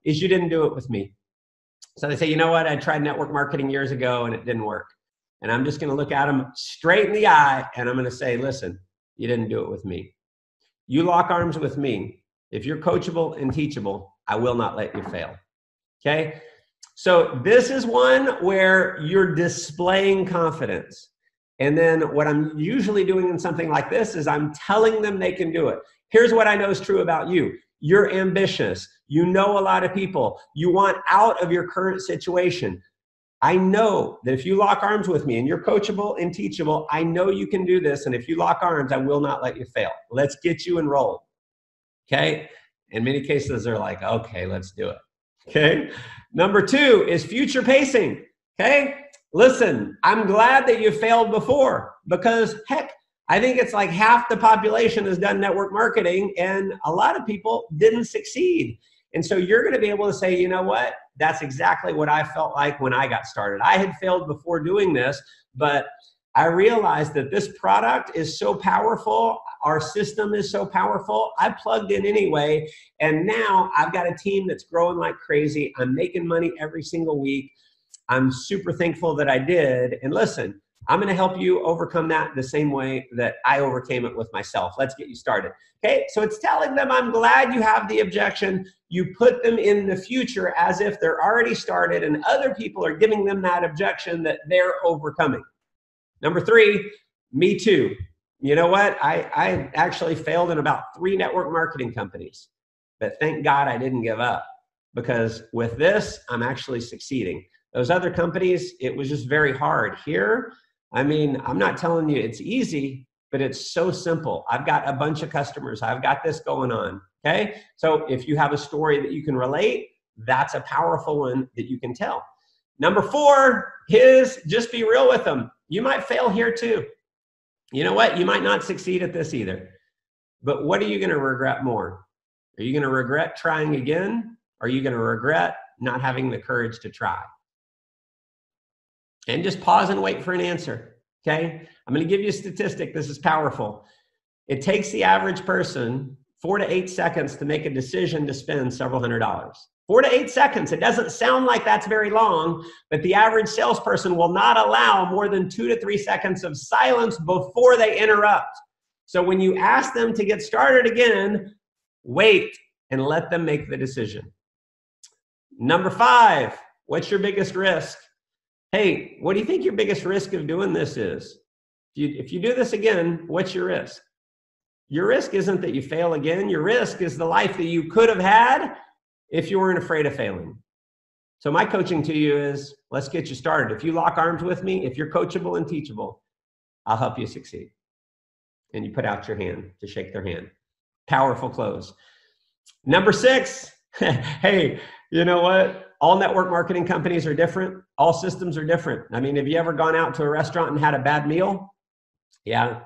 is you didn't do it with me. So they say, you know what? I tried network marketing years ago and it didn't work. And I'm just going to look at them straight in the eye and I'm going to say, listen, you didn't do it with me. You lock arms with me. If you're coachable and teachable, I will not let you fail. Okay? So this is one where you're displaying confidence. And then what I'm usually doing in something like this is I'm telling them they can do it. Here's what I know is true about you. You're ambitious. You know a lot of people. You want out of your current situation. I know that if you lock arms with me and you're coachable and teachable, I know you can do this. And if you lock arms, I will not let you fail. Let's get you enrolled. Okay? In many cases, they're like, okay, let's do it. Okay? Number 2 is future pacing. Okay? Listen, I'm glad that you failed before because heck, I think it's like half the population has done network marketing and a lot of people didn't succeed. And so you're going to be able to say, you know what? That's exactly what I felt like when I got started. I had failed before doing this, but I realized that this product is so powerful. Our system is so powerful. I plugged in anyway. And now I've got a team that's growing like crazy. I'm making money every single week. I'm super thankful that I did. And listen, I'm going to help you overcome that the same way that I overcame it with myself. Let's get you started. Okay, so it's telling them, I'm glad you have the objection. You put them in the future as if they're already started and other people are giving them that objection that they're overcoming. Number 3, me too. You know what? I actually failed in about 3 network marketing companies, but thank God I didn't give up because with this, I'm actually succeeding. Those other companies, it was just very hard. Here, I mean, I'm not telling you it's easy, but it's so simple. I've got a bunch of customers. I've got this going on, okay? So if you have a story that you can relate, that's a powerful one that you can tell. Number 4 is just be real with them. You might fail here too. You know what? You might not succeed at this either. But what are you going to regret more? Are you going to regret trying again? Or are you going to regret not having the courage to try? And just pause and wait for an answer, okay? I'm going to give you a statistic. This is powerful. It takes the average person 4 to 8 seconds to make a decision to spend several $100s. 4 to 8 seconds. It doesn't sound like that's very long, but the average salesperson will not allow more than 2 to 3 seconds of silence before they interrupt. So when you ask them to get started again, wait and let them make the decision. Number 5, what's your biggest risk? Hey, what do you think your biggest risk of doing this is? If you do this again, what's your risk? Your risk isn't that you fail again. Your risk is the life that you could have had if you weren't afraid of failing. So my coaching to you is, let's get you started. If you lock arms with me, if you're coachable and teachable, I'll help you succeed. And you put out your hand to shake their hand. Powerful close. Number 6, hey, you know what? All network marketing companies are different. All systems are different. I mean, have you ever gone out to a restaurant and had a bad meal? Yeah.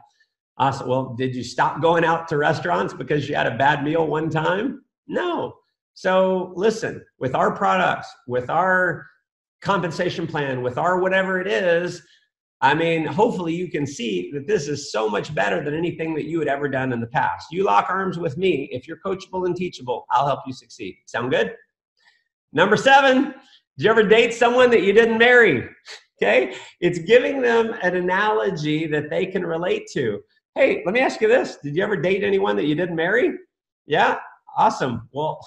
Awesome. Well, did you stop going out to restaurants because you had a bad meal one time? No. So listen, with our products, with our compensation plan, with our whatever it is, I mean, hopefully you can see that this is so much better than anything that you had ever done in the past. You lock arms with me. If you're coachable and teachable, I'll help you succeed. Sound good? Number 7, did you ever date someone that you didn't marry? Okay? It's giving them an analogy that they can relate to. Hey, let me ask you this. Did you ever date anyone that you didn't marry? Yeah? Awesome. Well,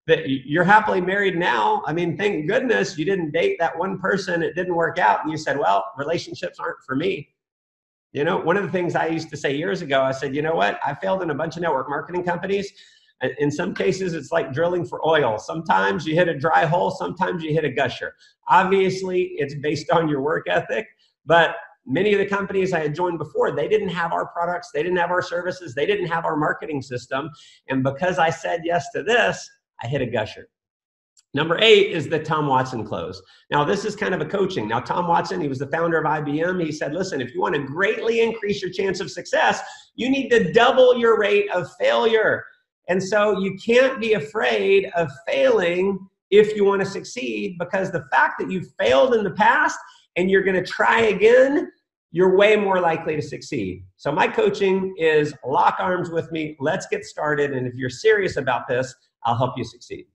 you're happily married now. I mean, thank goodness you didn't date that one person. It didn't work out. And you said, well, relationships aren't for me. You know, one of the things I used to say years ago, I said, you know what? I failed in a bunch of network marketing companies. In some cases, it's like drilling for oil. Sometimes you hit a dry hole. Sometimes you hit a gusher. Obviously, it's based on your work ethic. But many of the companies I had joined before, they didn't have our products. They didn't have our services. They didn't have our marketing system. And because I said yes to this, I hit a gusher. Number 8 is the Tom Watson close. Now, this is kind of a coaching. Now, Tom Watson, he was the founder of IBM. He said, listen, if you want to greatly increase your chance of success, you need to double your rate of failure. And so you can't be afraid of failing if you want to succeed, because the fact that you've failed in the past and you're going to try again, you're way more likely to succeed. So my coaching is lock arms with me. Let's get started. And if you're serious about this, I'll help you succeed.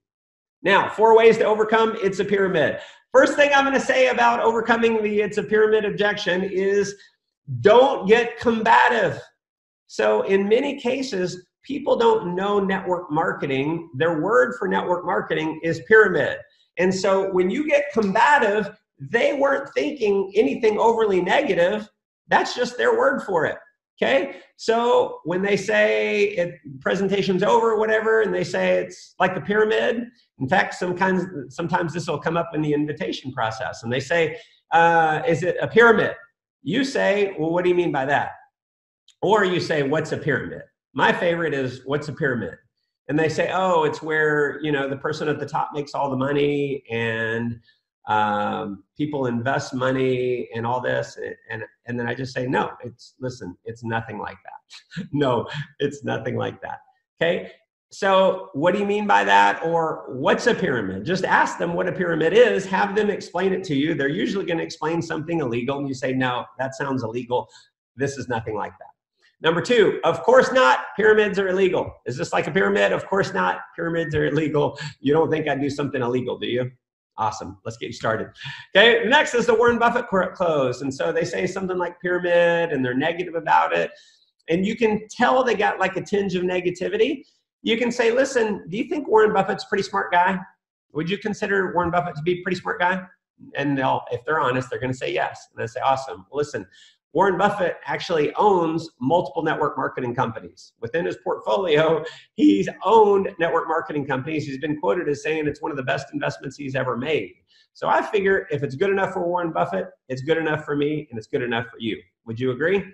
Now, 4 ways to overcome it's a pyramid. First thing I'm going to say about overcoming the it's a pyramid objection is don't get combative. So in many cases, people don't know network marketing. Their word for network marketing is pyramid. And so when you get combative, they weren't thinking anything overly negative. That's just their word for it. Okay? So when they say presentation's over, whatever, and they say it's like the pyramid, in fact, sometimes this will come up in the invitation process, and they say, is it a pyramid? You say, well, what do you mean by that? Or you say, what's a pyramid? My favorite is, what's a pyramid? And they say, oh, it's where, you know, the person at the top makes all the money and people invest money and all this. And then I just say, no, listen, it's nothing like that. No, it's nothing like that. Okay. So what do you mean by that? Or what's a pyramid? Just ask them what a pyramid is, have them explain it to you. They're usually going to explain something illegal and you say, no, that sounds illegal. This is nothing like that. Number 2, of course not, pyramids are illegal. Is this like a pyramid? Of course not, pyramids are illegal. You don't think I'd do something illegal, do you? Awesome, let's get you started. Okay, next is the Warren Buffett close. And so they say something like pyramid and they're negative about it. And you can tell they got like a tinge of negativity. You can say, listen, do you think Warren Buffett's a pretty smart guy? Would you consider Warren Buffett to be a pretty smart guy? And if they're honest, they're gonna say yes. And I say, awesome, well, listen, Warren Buffett actually owns multiple network marketing companies. Within his portfolio, he's owned network marketing companies. He's been quoted as saying it's one of the best investments he's ever made. So I figure if it's good enough for Warren Buffett, it's good enough for me, and it's good enough for you. Would you agree?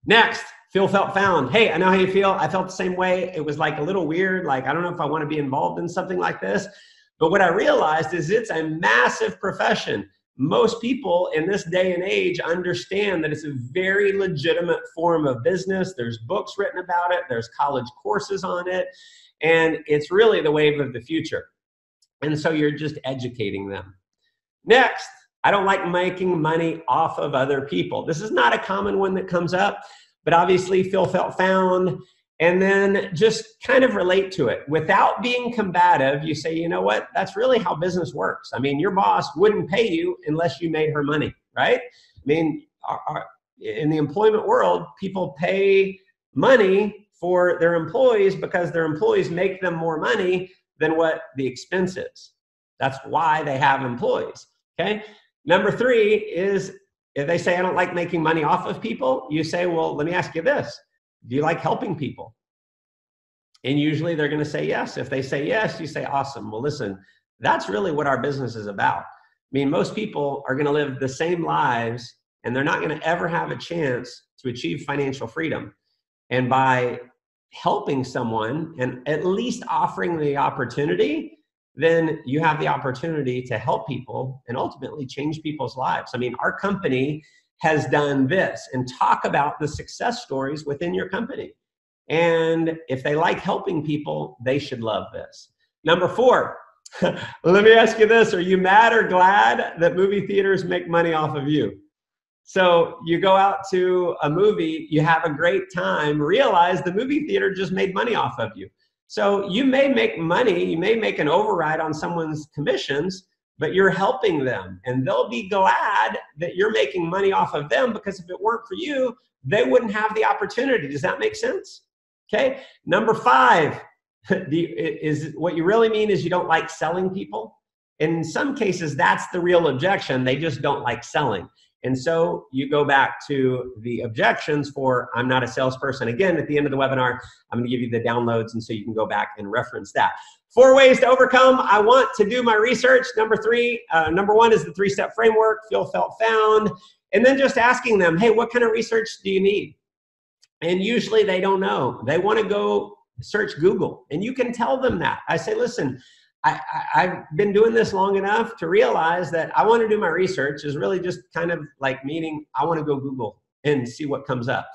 Next, feel, felt, found. Hey, I know how you feel. I felt the same way. It was like a little weird. Like, I don't know if I want to be involved in something like this. But what I realized is it's a massive profession. Most people in this day and age understand that it's a very legitimate form of business. There's books written about it. There's college courses on it. And it's really the wave of the future. And so you're just educating them. Next, I don't like making money off of other people. This is not a common one that comes up, but obviously feel, felt, found. And then just kind of relate to it. Without being combative, you say, you know what, that's really how business works. I mean, your boss wouldn't pay you unless you made her money, right? I mean, in the employment world, people pay money for their employees because their employees make them more money than what the expense is. That's why they have employees, okay? Number 3 is if they say, I don't like making money off of people, you say, well, let me ask you this. Do you like helping people? And usually they're going to say yes. If they say yes, you say, awesome. Well, listen, that's really what our business is about. I mean, most people are going to live the same lives and they're not going to ever have a chance to achieve financial freedom. And by helping someone and at least offering the opportunity, then you have the opportunity to help people and ultimately change people's lives. I mean, our company has done this, and talk about the success stories within your company. And if they like helping people, they should love this. Number 4, let me ask you this. Are you mad or glad that movie theaters make money off of you? So you go out to a movie, you have a great time, realize the movie theater just made money off of you. So you may make money, you may make an override on someone's commissions, but you're helping them, and they'll be glad that you're making money off of them, because if it weren't for you, they wouldn't have the opportunity. Does that make sense? Okay. Number 5, is what you really mean is you don't like selling people. In some cases, that's the real objection. They just don't like selling. And so you go back to the objections for I'm not a salesperson. Again, at the end of the webinar, I'm going to give you the downloads, and so you can go back and reference that. 4 ways to overcome I want to do my research. Number 1 is the 3-step framework, feel, felt, found. And then just asking them, hey, what kind of research do you need? And usually they don't know. They want to go search Google. And you can tell them that. I say, listen, I've been doing this long enough to realize that I want to do my research is really just kind of like meaning I want to go Google and see what comes up.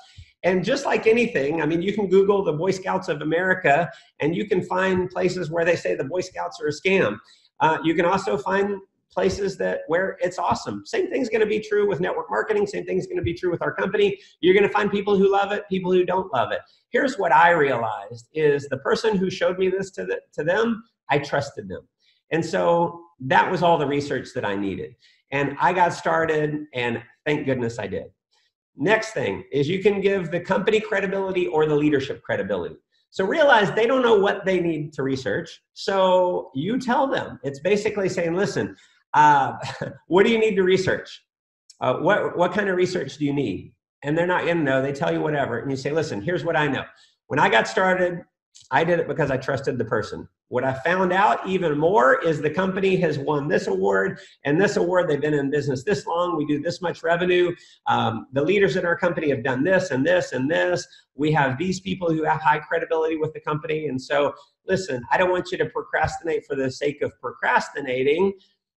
And just like anything, I mean, you can Google the Boy Scouts of America, and you can find places where they say the Boy Scouts are a scam. You can also find places where it's awesome. Same thing's going to be true with network marketing. Same thing's going to be true with our company. You're going to find people who love it, people who don't love it. Here's what I realized is the person who showed me this to them, I trusted them. And so that was all the research that I needed. And I got started, and thank goodness I did. Next thing is you can give the company credibility or the leadership credibility. So realize they don't know what they need to research. So you tell them. It's basically saying, listen, what do you need to research? What kind of research do you need? And they're not going to know. They tell you whatever. And you say, listen, here's what I know. When I got started, I did it because I trusted the person. What I found out even more is the company has won this award and this award. They've been in business this long. We do this much revenue. The leaders in our company have done this and this and this. We have these people who have high credibility with the company. And so, listen, I don't want you to procrastinate for the sake of procrastinating.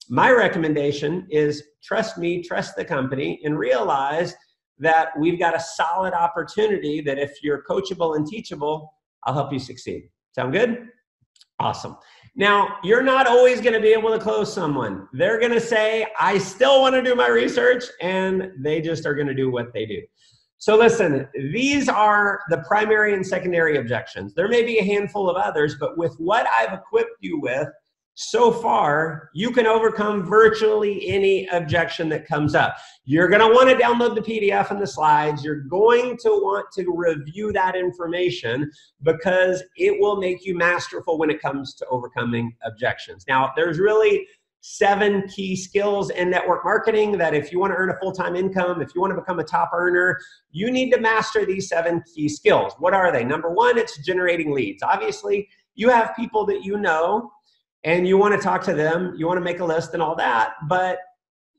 My recommendation is trust me, trust the company, and realize that we've got a solid opportunity that if you're coachable and teachable, I'll help you succeed. Sound good? Awesome. Now, you're not always going to be able to close someone. They're going to say, I still want to do my research, and they just are going to do what they do. So listen, these are the primary and secondary objections. There may be a handful of others, but with what I've equipped you with so far, you can overcome virtually any objection that comes up. You're going to want to download the PDF and the slides. You're going to want to review that information because it will make you masterful when it comes to overcoming objections. Now, there's really 7 key skills in network marketing that if you want to earn a full-time income, if you want to become a top earner, you need to master these 7 key skills. What are they? Number 1, it's generating leads. Obviously, you have people that you know, and you want to talk to them, you want to make a list and all that, but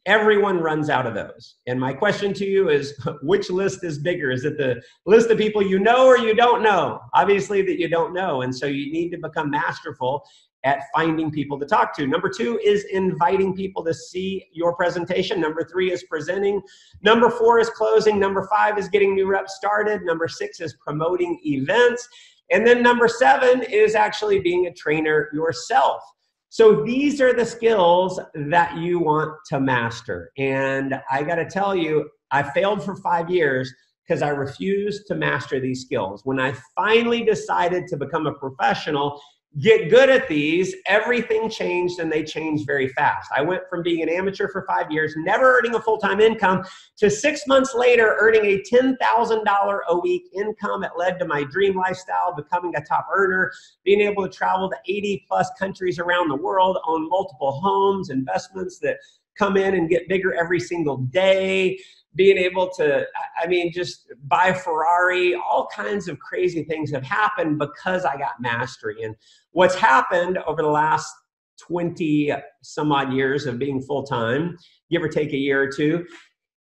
everyone runs out of those. And my question to you is, which list is bigger? Is it the list of people you know or you don't know? Obviously that you don't know, and so you need to become masterful at finding people to talk to. Number 2 is inviting people to see your presentation. Number 3 is presenting. Number 4 is closing. Number 5 is getting new reps started. Number 6 is promoting events. And then number 7 is actually being a trainer yourself. So these are the skills that you want to master. And I got to tell you, I failed for 5 years because I refused to master these skills. When I finally decided to become a professional, get good at these, everything changed, and they changed very fast. I went from being an amateur for 5 years, never earning a full-time income, to 6 months later earning a $10,000 a week income. It led to my dream lifestyle, becoming a top earner, being able to travel to 80 plus countries around the world, own multiple homes, investments that come in and get bigger every single day, being able to, I mean, just buy a Ferrari. All kinds of crazy things have happened because I got mastery. And what's happened over the last 20 some odd years of being full-time, give or take a year or two,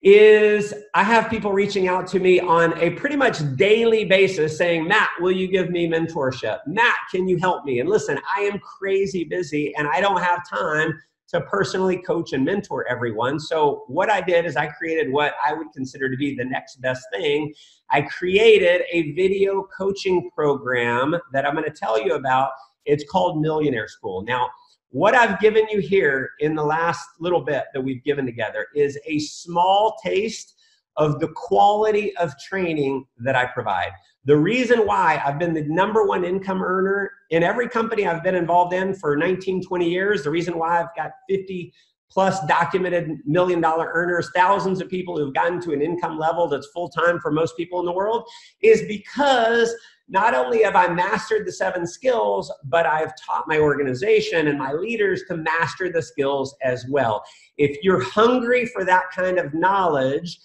is I have people reaching out to me on a pretty much daily basis saying, Matt, will you give me mentorship? Matt, can you help me? And listen, I am crazy busy and I don't have time to personally coach and mentor everyone. So what I did is I created what I would consider to be the next best thing. I created a video coaching program that I'm going to tell you about. It's called Millionaire School. Now, what I've given you here in the last little bit that we've given together is a small taste of the quality of training that I provide. The reason why I've been the #1 income earner in every company I've been involved in for 19, 20 years, the reason why I've got 50 plus documented $1 million earners, thousands of people who've gotten to an income level that's full-time for most people in the world, is because not only have I mastered the 7 skills, but I've taught my organization and my leaders to master the skills as well. If you're hungry for that kind of knowledge,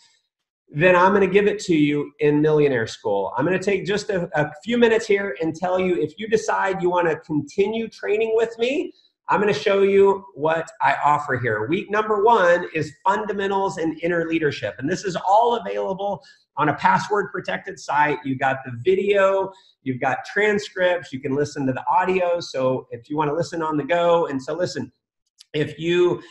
then I'm going to give it to you in Millionaire School. I'm going to take just a few minutes here and tell you, if you decide you want to continue training with me, I'm going to show you what I offer here. Week #1 is fundamentals and inner leadership. And this is all available on a password protected site. You've got the video, you've got transcripts, you can listen to the audio. So if you want to listen on the go, and so listen, if you,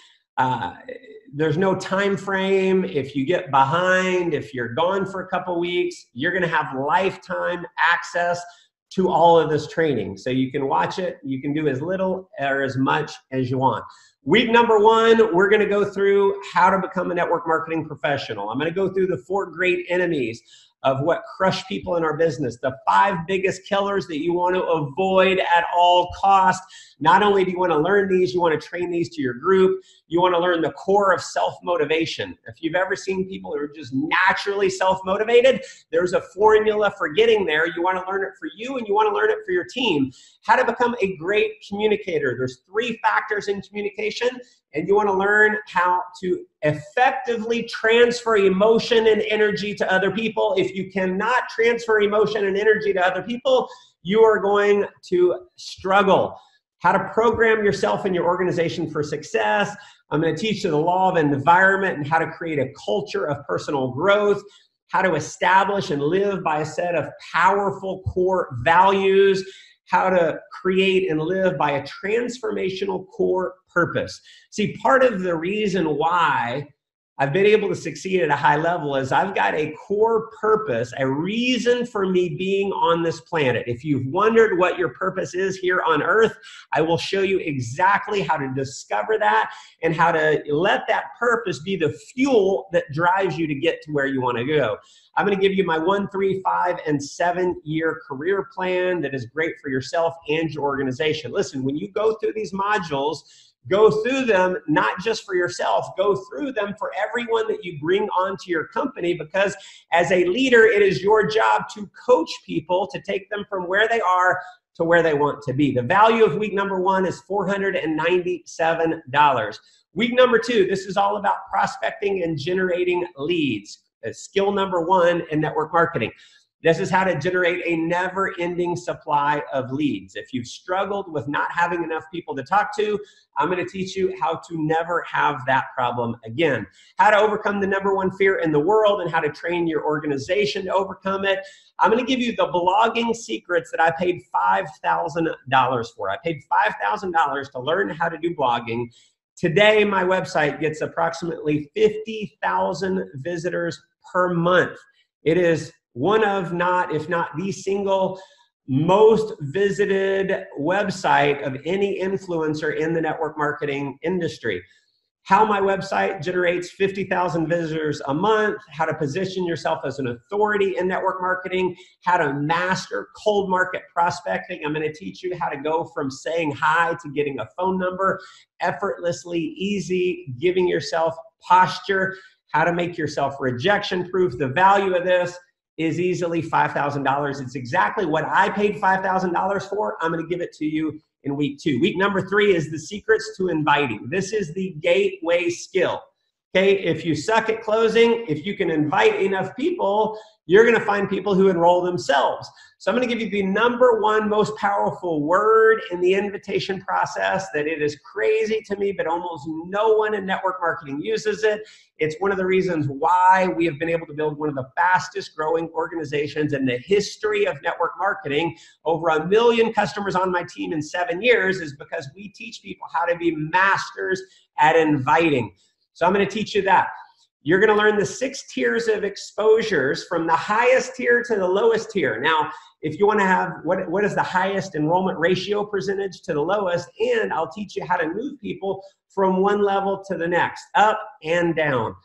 there's no time frame. If you get behind, if you're gone for a couple weeks, you're going to have lifetime access to all of this training. So you can watch it. You can do as little or as much as you want. Week #1, we're going to go through how to become a network marketing professional. I'm going to go through the 4 great enemies of what crush people in our business, the 5 biggest killers that you want to avoid at all costs. Not only do you want to learn these, you want to train these to your group. You want to learn the core of self-motivation. If you've ever seen people who are just naturally self-motivated, there's a formula for getting there. You want to learn it for you, and you want to learn it for your team. How to become a great communicator. There's 3 factors in communication, and you want to learn how to effectively transfer emotion and energy to other people. If you cannot transfer emotion and energy to other people, you are going to struggle. How to program yourself and your organization for success. I'm going to teach you the law of environment and how to create a culture of personal growth, how to establish and live by a set of powerful core values, how to create and live by a transformational core purpose. See, part of the reason why I've been able to succeed at a high level is I've got a core purpose, a reason for me being on this planet. If you've wondered what your purpose is here on earth, I will show you exactly how to discover that and how to let that purpose be the fuel that drives you to get to where you want to go. I'm going to give you my 1, 3, 5, and 7-year career plan that is great for yourself and your organization. Listen, when you go through these modules, go through them not just for yourself, go through them for everyone that you bring onto your company, because as a leader, it is your job to coach people to take them from where they are to where they want to be. The value of week #1 is $497. Week #2, this is all about prospecting and generating leads. Skill #1 in network marketing. This is how to generate a never-ending supply of leads. If you've struggled with not having enough people to talk to, I'm going to teach you how to never have that problem again. How to overcome the #1 fear in the world and how to train your organization to overcome it. I'm going to give you the blogging secrets that I paid $5,000 for. I paid $5,000 to learn how to do blogging. Today, my website gets approximately 50,000 visitors per month. It is one of, not, if not the single most visited website of any influencer in the network marketing industry. How my website generates 50,000 visitors a month, how to position yourself as an authority in network marketing, how to master cold market prospecting. I'm going to teach you how to go from saying hi to getting a phone number, effortlessly easy, giving yourself posture, how to make yourself rejection proof. The value of this is easily $5,000. It's exactly what I paid $5,000 for. I'm going to give it to you in week 2. Week #3 is the secrets to inviting. This is the gateway skill. Okay, if you suck at closing, if you can invite enough people, you're going to find people who enroll themselves. So I'm going to give you the #1 most powerful word in the invitation process that it is crazy to me, but almost no one in network marketing uses it. It's one of the reasons why we have been able to build one of the fastest growing organizations in the history of network marketing. Over 1 million customers on my team in 7 years is because we teach people how to be masters at inviting. So I'm going to teach you that. You're going to learn the 6 tiers of exposures from the highest tier to the lowest tier. Now, if you want to have, what is the highest enrollment ratio percentage to the lowest, and I'll teach you how to move people from one level to the next, up and down.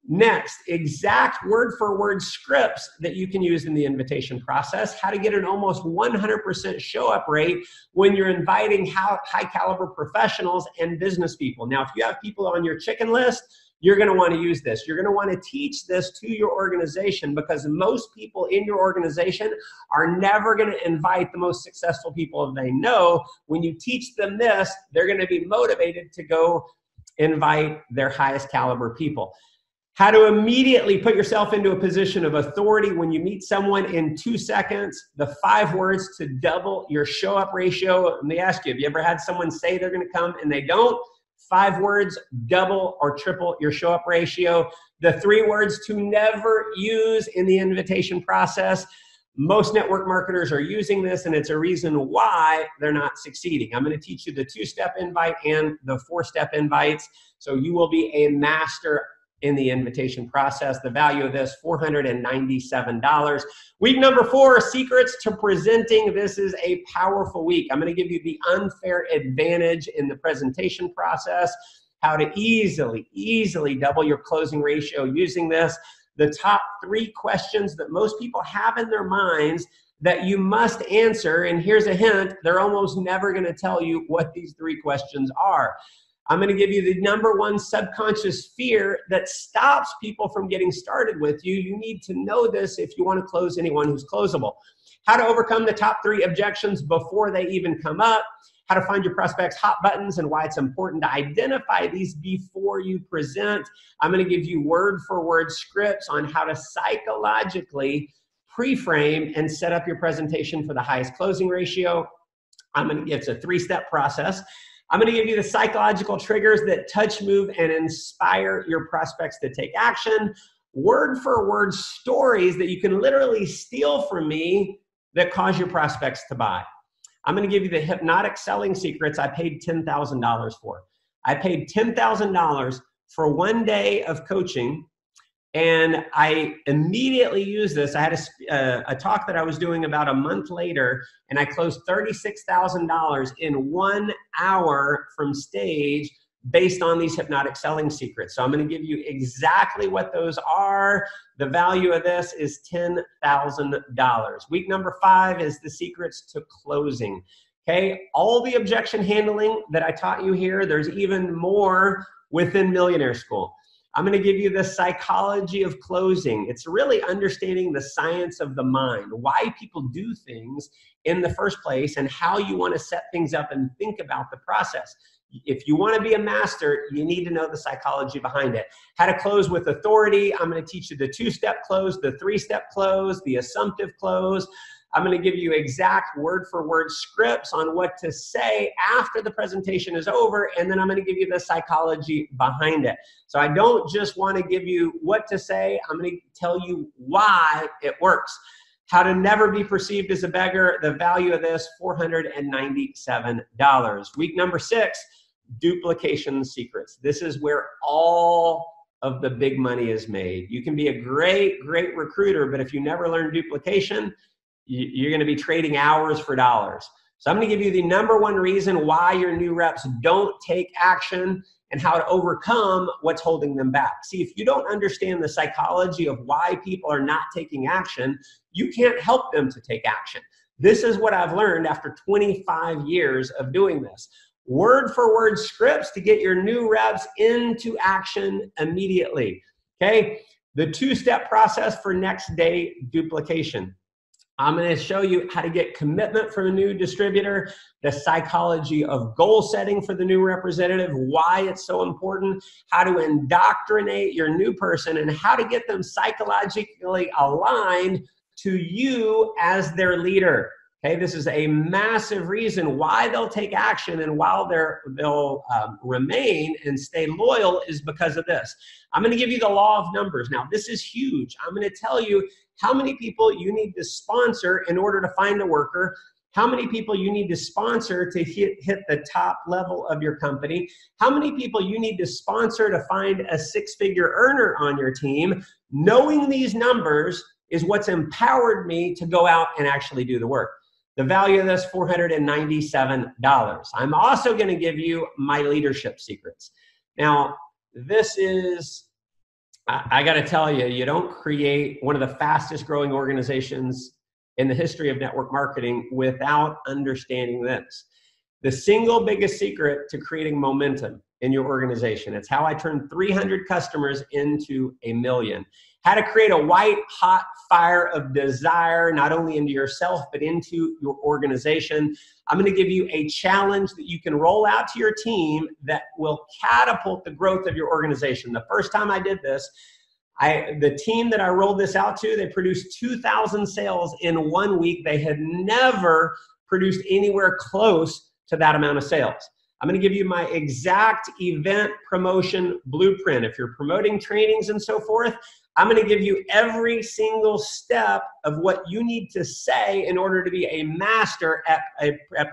Next, exact word-for-word scripts that you can use in the invitation process, how to get an almost 100% show-up rate when you're inviting high-caliber professionals and business people. Now, if you have people on your chicken list, you're going to want to use this. You're going to want to teach this to your organization, because most people in your organization are never going to invite the most successful people they know. When you teach them this, they're going to be motivated to go invite their highest caliber people. How to immediately put yourself into a position of authority when you meet someone in 2 seconds, the 5 words to double your show up ratio. Let me ask you, have you ever had someone say they're going to come and they don't? 5 words, double or triple your show up ratio. The 3 words to never use in the invitation process. Most network marketers are using this, and it's a reason why they're not succeeding. I'm going to teach you the 2-step invite and the 4-step invites, so you will be a master in the invitation process. The value of this, $497. Week number 4, secrets to presenting. This is a powerful week. I'm going to give you the unfair advantage in the presentation process, how to easily double your closing ratio using this. The top 3 questions that most people have in their minds that you must answer, and here's a hint, they're almost never going to tell you what these 3 questions are. I'm going to give you the #1 subconscious fear that stops people from getting started with you. You need to know this if you want to close anyone who's closable. How to overcome the top 3 objections before they even come up. How to find your prospects' hot buttons and why it's important to identify these before you present. I'm going to give you word-for-word scripts on how to psychologically pre-frame and set up your presentation for the highest closing ratio. It's a 3-step process. I'm going to give you the psychological triggers that touch, move, and inspire your prospects to take action. Word-for-word stories that you can literally steal from me that cause your prospects to buy. I'm going to give you the hypnotic selling secrets I paid $10,000 for. I paid $10,000 for 1 day of coaching, and I immediately used this. I had a talk that I was doing about a month later, and I closed $36,000 in 1 hour from stage based on these hypnotic selling secrets. So I'm going to give you exactly what those are. The value of this is $10,000. Week number 5 is the secrets to closing. Okay, all the objection handling that I taught you here, there's even more within Millionaire School. I'm going to give you the psychology of closing. It's really understanding the science of the mind, why people do things in the first place, and how you want to set things up and think about the process. If you want to be a master, you need to know the psychology behind it. How to close with authority. I'm going to teach you the 2-step close, the 3-step close, the assumptive close. I'm going to give you exact word-for-word scripts on what to say after the presentation is over, and then I'm going to give you the psychology behind it. So I don't just want to give you what to say, I'm going to tell you why it works. How to never be perceived as a beggar. The value of this, $497. Week number 6, duplication secrets. This is where all of the big money is made. You can be a great recruiter, but if you never learn duplication, you're going to be trading hours for dollars. So I'm going to give you the #1 reason why your new reps don't take action and how to overcome what's holding them back. See, if you don't understand the psychology of why people are not taking action, you can't help them to take action. This is what I've learned after 25 years of doing this. Word-for-word scripts to get your new reps into action immediately. Okay? The 2-step process for next day duplication. I'm going to show you how to get commitment from a new distributor, the psychology of goal setting for the new representative, why it's so important, how to indoctrinate your new person, and how to get them psychologically aligned to you as their leader. Okay, this is a massive reason why they'll take action and while they'll remain and stay loyal is because of this. I'm going to give you the law of numbers. Now, this is huge. I'm going to tell you how many people you need to sponsor in order to find a worker, how many people you need to sponsor to hit the top level of your company, how many people you need to sponsor to find a 6-figure earner on your team. Knowing these numbers is what's empowered me to go out and actually do the work. The value of this, $497. I'm also going to give you my leadership secrets. Now, this is I got to tell you, you don't create one of the fastest growing organizations in the history of network marketing without understanding this. The single biggest secret to creating momentum in your organization. It's how I turned 300 customers into 1 million. How to create a white hot fire of desire, not only into yourself, but into your organization. I'm going to give you a challenge that you can roll out to your team that will catapult the growth of your organization. The first time I did this, the team that I rolled this out to, they produced 2,000 sales in 1 week. They had never produced anywhere close to that amount of sales. I'm going to give you my exact event promotion blueprint. If you're promoting trainings and so forth, I'm going to give you every single step of what you need to say in order to be a master at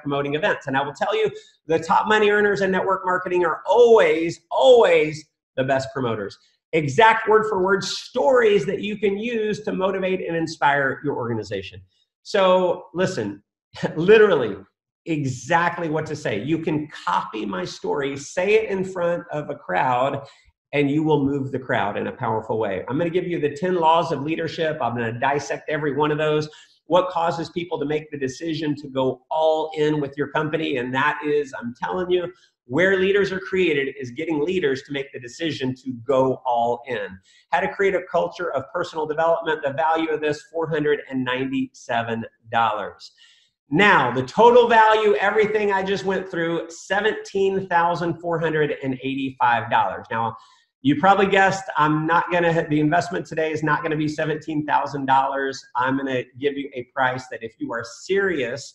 promoting events. And I will tell you, the top money earners in network marketing are always, always the best promoters. Exact word for word stories that you can use to motivate and inspire your organization. So listen, literally, exactly what to say. You can copy my story, say it in front of a crowd, and you will move the crowd in a powerful way. I'm going to give you the 10 laws of leadership. I'm going to dissect every one of those. What causes people to make the decision to go all in with your company? And that is, I'm telling you, where leaders are created is getting leaders to make the decision to go all in. How to create a culture of personal development. The value of this, $497. Now, the total value, everything I just went through, $17,485. Now, you probably guessed the investment today is not gonna be $17,000. I'm gonna give you a price that if you are serious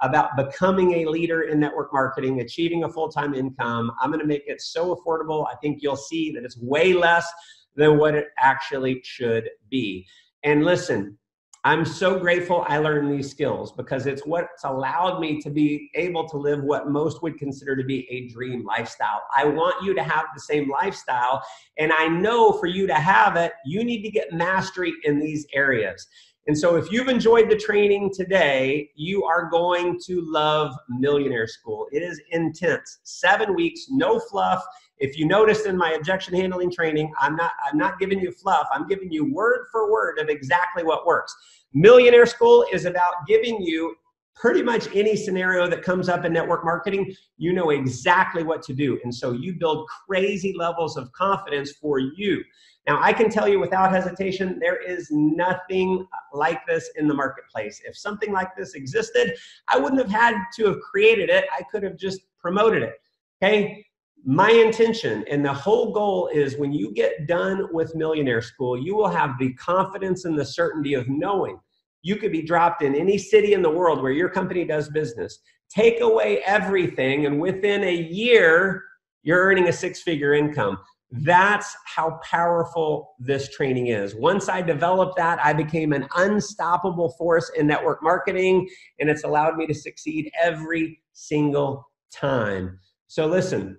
about becoming a leader in network marketing, achieving a full-time income, I'm gonna make it so affordable. I think you'll see that it's way less than what it actually should be. And listen, I'm so grateful I learned these skills because it's what's allowed me to be able to live what most would consider to be a dream lifestyle. I want you to have the same lifestyle, and I know for you to have it, you need to get mastery in these areas. And so if you've enjoyed the training today, you are going to love Millionaire School. It is intense. 7 weeks, no fluff. If you noticed in my objection handling training, I'm not giving you fluff. I'm giving you word for word of exactly what works. Millionaire School is about giving you pretty much any scenario that comes up in network marketing. You know exactly what to do. And so you build crazy levels of confidence for you. Now, I can tell you without hesitation, there is nothing like this in the marketplace. If something like this existed, I wouldn't have had to have created it. I could have just promoted it, okay? My intention and the whole goal is when you get done with Millionaire School, you will have the confidence and the certainty of knowing you could be dropped in any city in the world where your company does business, take away everything, and within a year, you're earning a six-figure income. That's how powerful this training is. Once I developed that, I became an unstoppable force in network marketing, and it's allowed me to succeed every single time. So listen,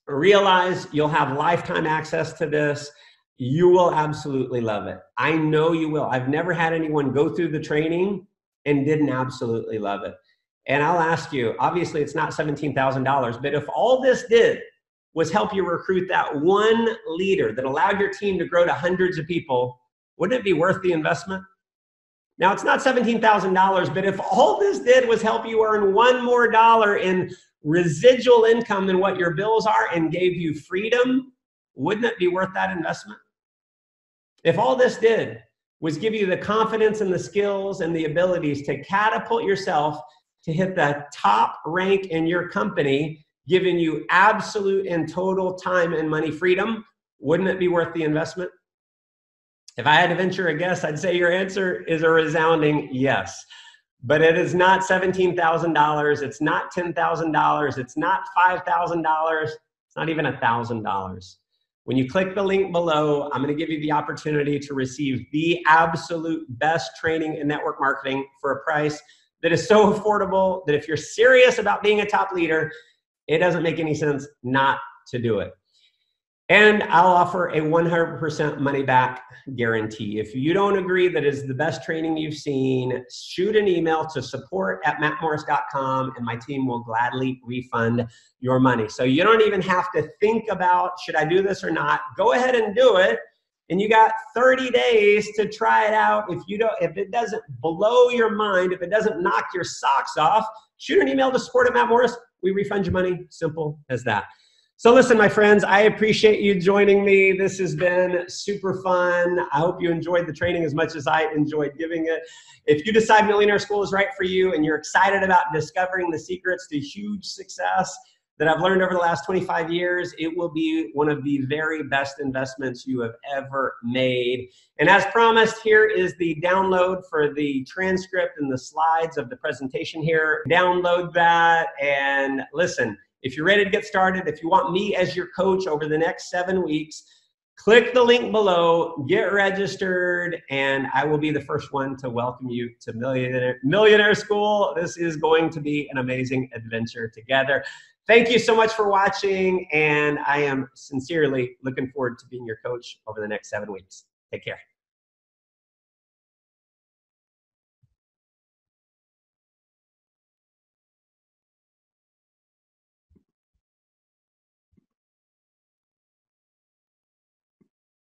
realize you'll have lifetime access to this. You will absolutely love it. I know you will. I've never had anyone go through the training and didn't absolutely love it. And I'll ask you, obviously it's not $17,000, but if all this did was help you recruit that one leader that allowed your team to grow to hundreds of people, wouldn't it be worth the investment? Now, it's not $17,000, but if all this did was help you earn $1 more in residual income than what your bills are and gave you freedom, wouldn't it be worth that investment? If all this did was give you the confidence and the skills and the abilities to catapult yourself to hit the top rank in your company, giving you absolute and total time and money freedom, wouldn't it be worth the investment? If I had to venture a guess, I'd say your answer is a resounding yes. But it is not $17,000. It's not $10,000. It's not $5,000. It's not even $1,000. When you click the link below, I'm going to give you the opportunity to receive the absolute best training in network marketing for a price that is so affordable that if you're serious about being a top leader, it doesn't make any sense not to do it. And I'll offer a 100% money back guarantee. If you don't agree that is the best training you've seen, shoot an email to support@mattmorris.com and my team will gladly refund your money. So you don't even have to think about, should I do this or not? Go ahead and do it. and you got 30 days to try it out. If it doesn't blow your mind, if it doesn't knock your socks off, shoot an email to support@mattmorris. We refund your money. Simple as that. So listen, my friends, I appreciate you joining me. This has been super fun. I hope you enjoyed the training as much as I enjoyed giving it. If you decide Millionaire School is right for you and you're excited about discovering the secrets to huge success that I've learned over the last 25 years, it will be one of the very best investments you have ever made. And as promised, here is the download for the transcript and the slides of the presentation here. Download that and listen. If you're ready to get started, if you want me as your coach over the next 7 weeks, click the link below, get registered, and I will be the first one to welcome you to Millionaire School. This is going to be an amazing adventure together. Thank you so much for watching, and I am sincerely looking forward to being your coach over the next 7 weeks. Take care.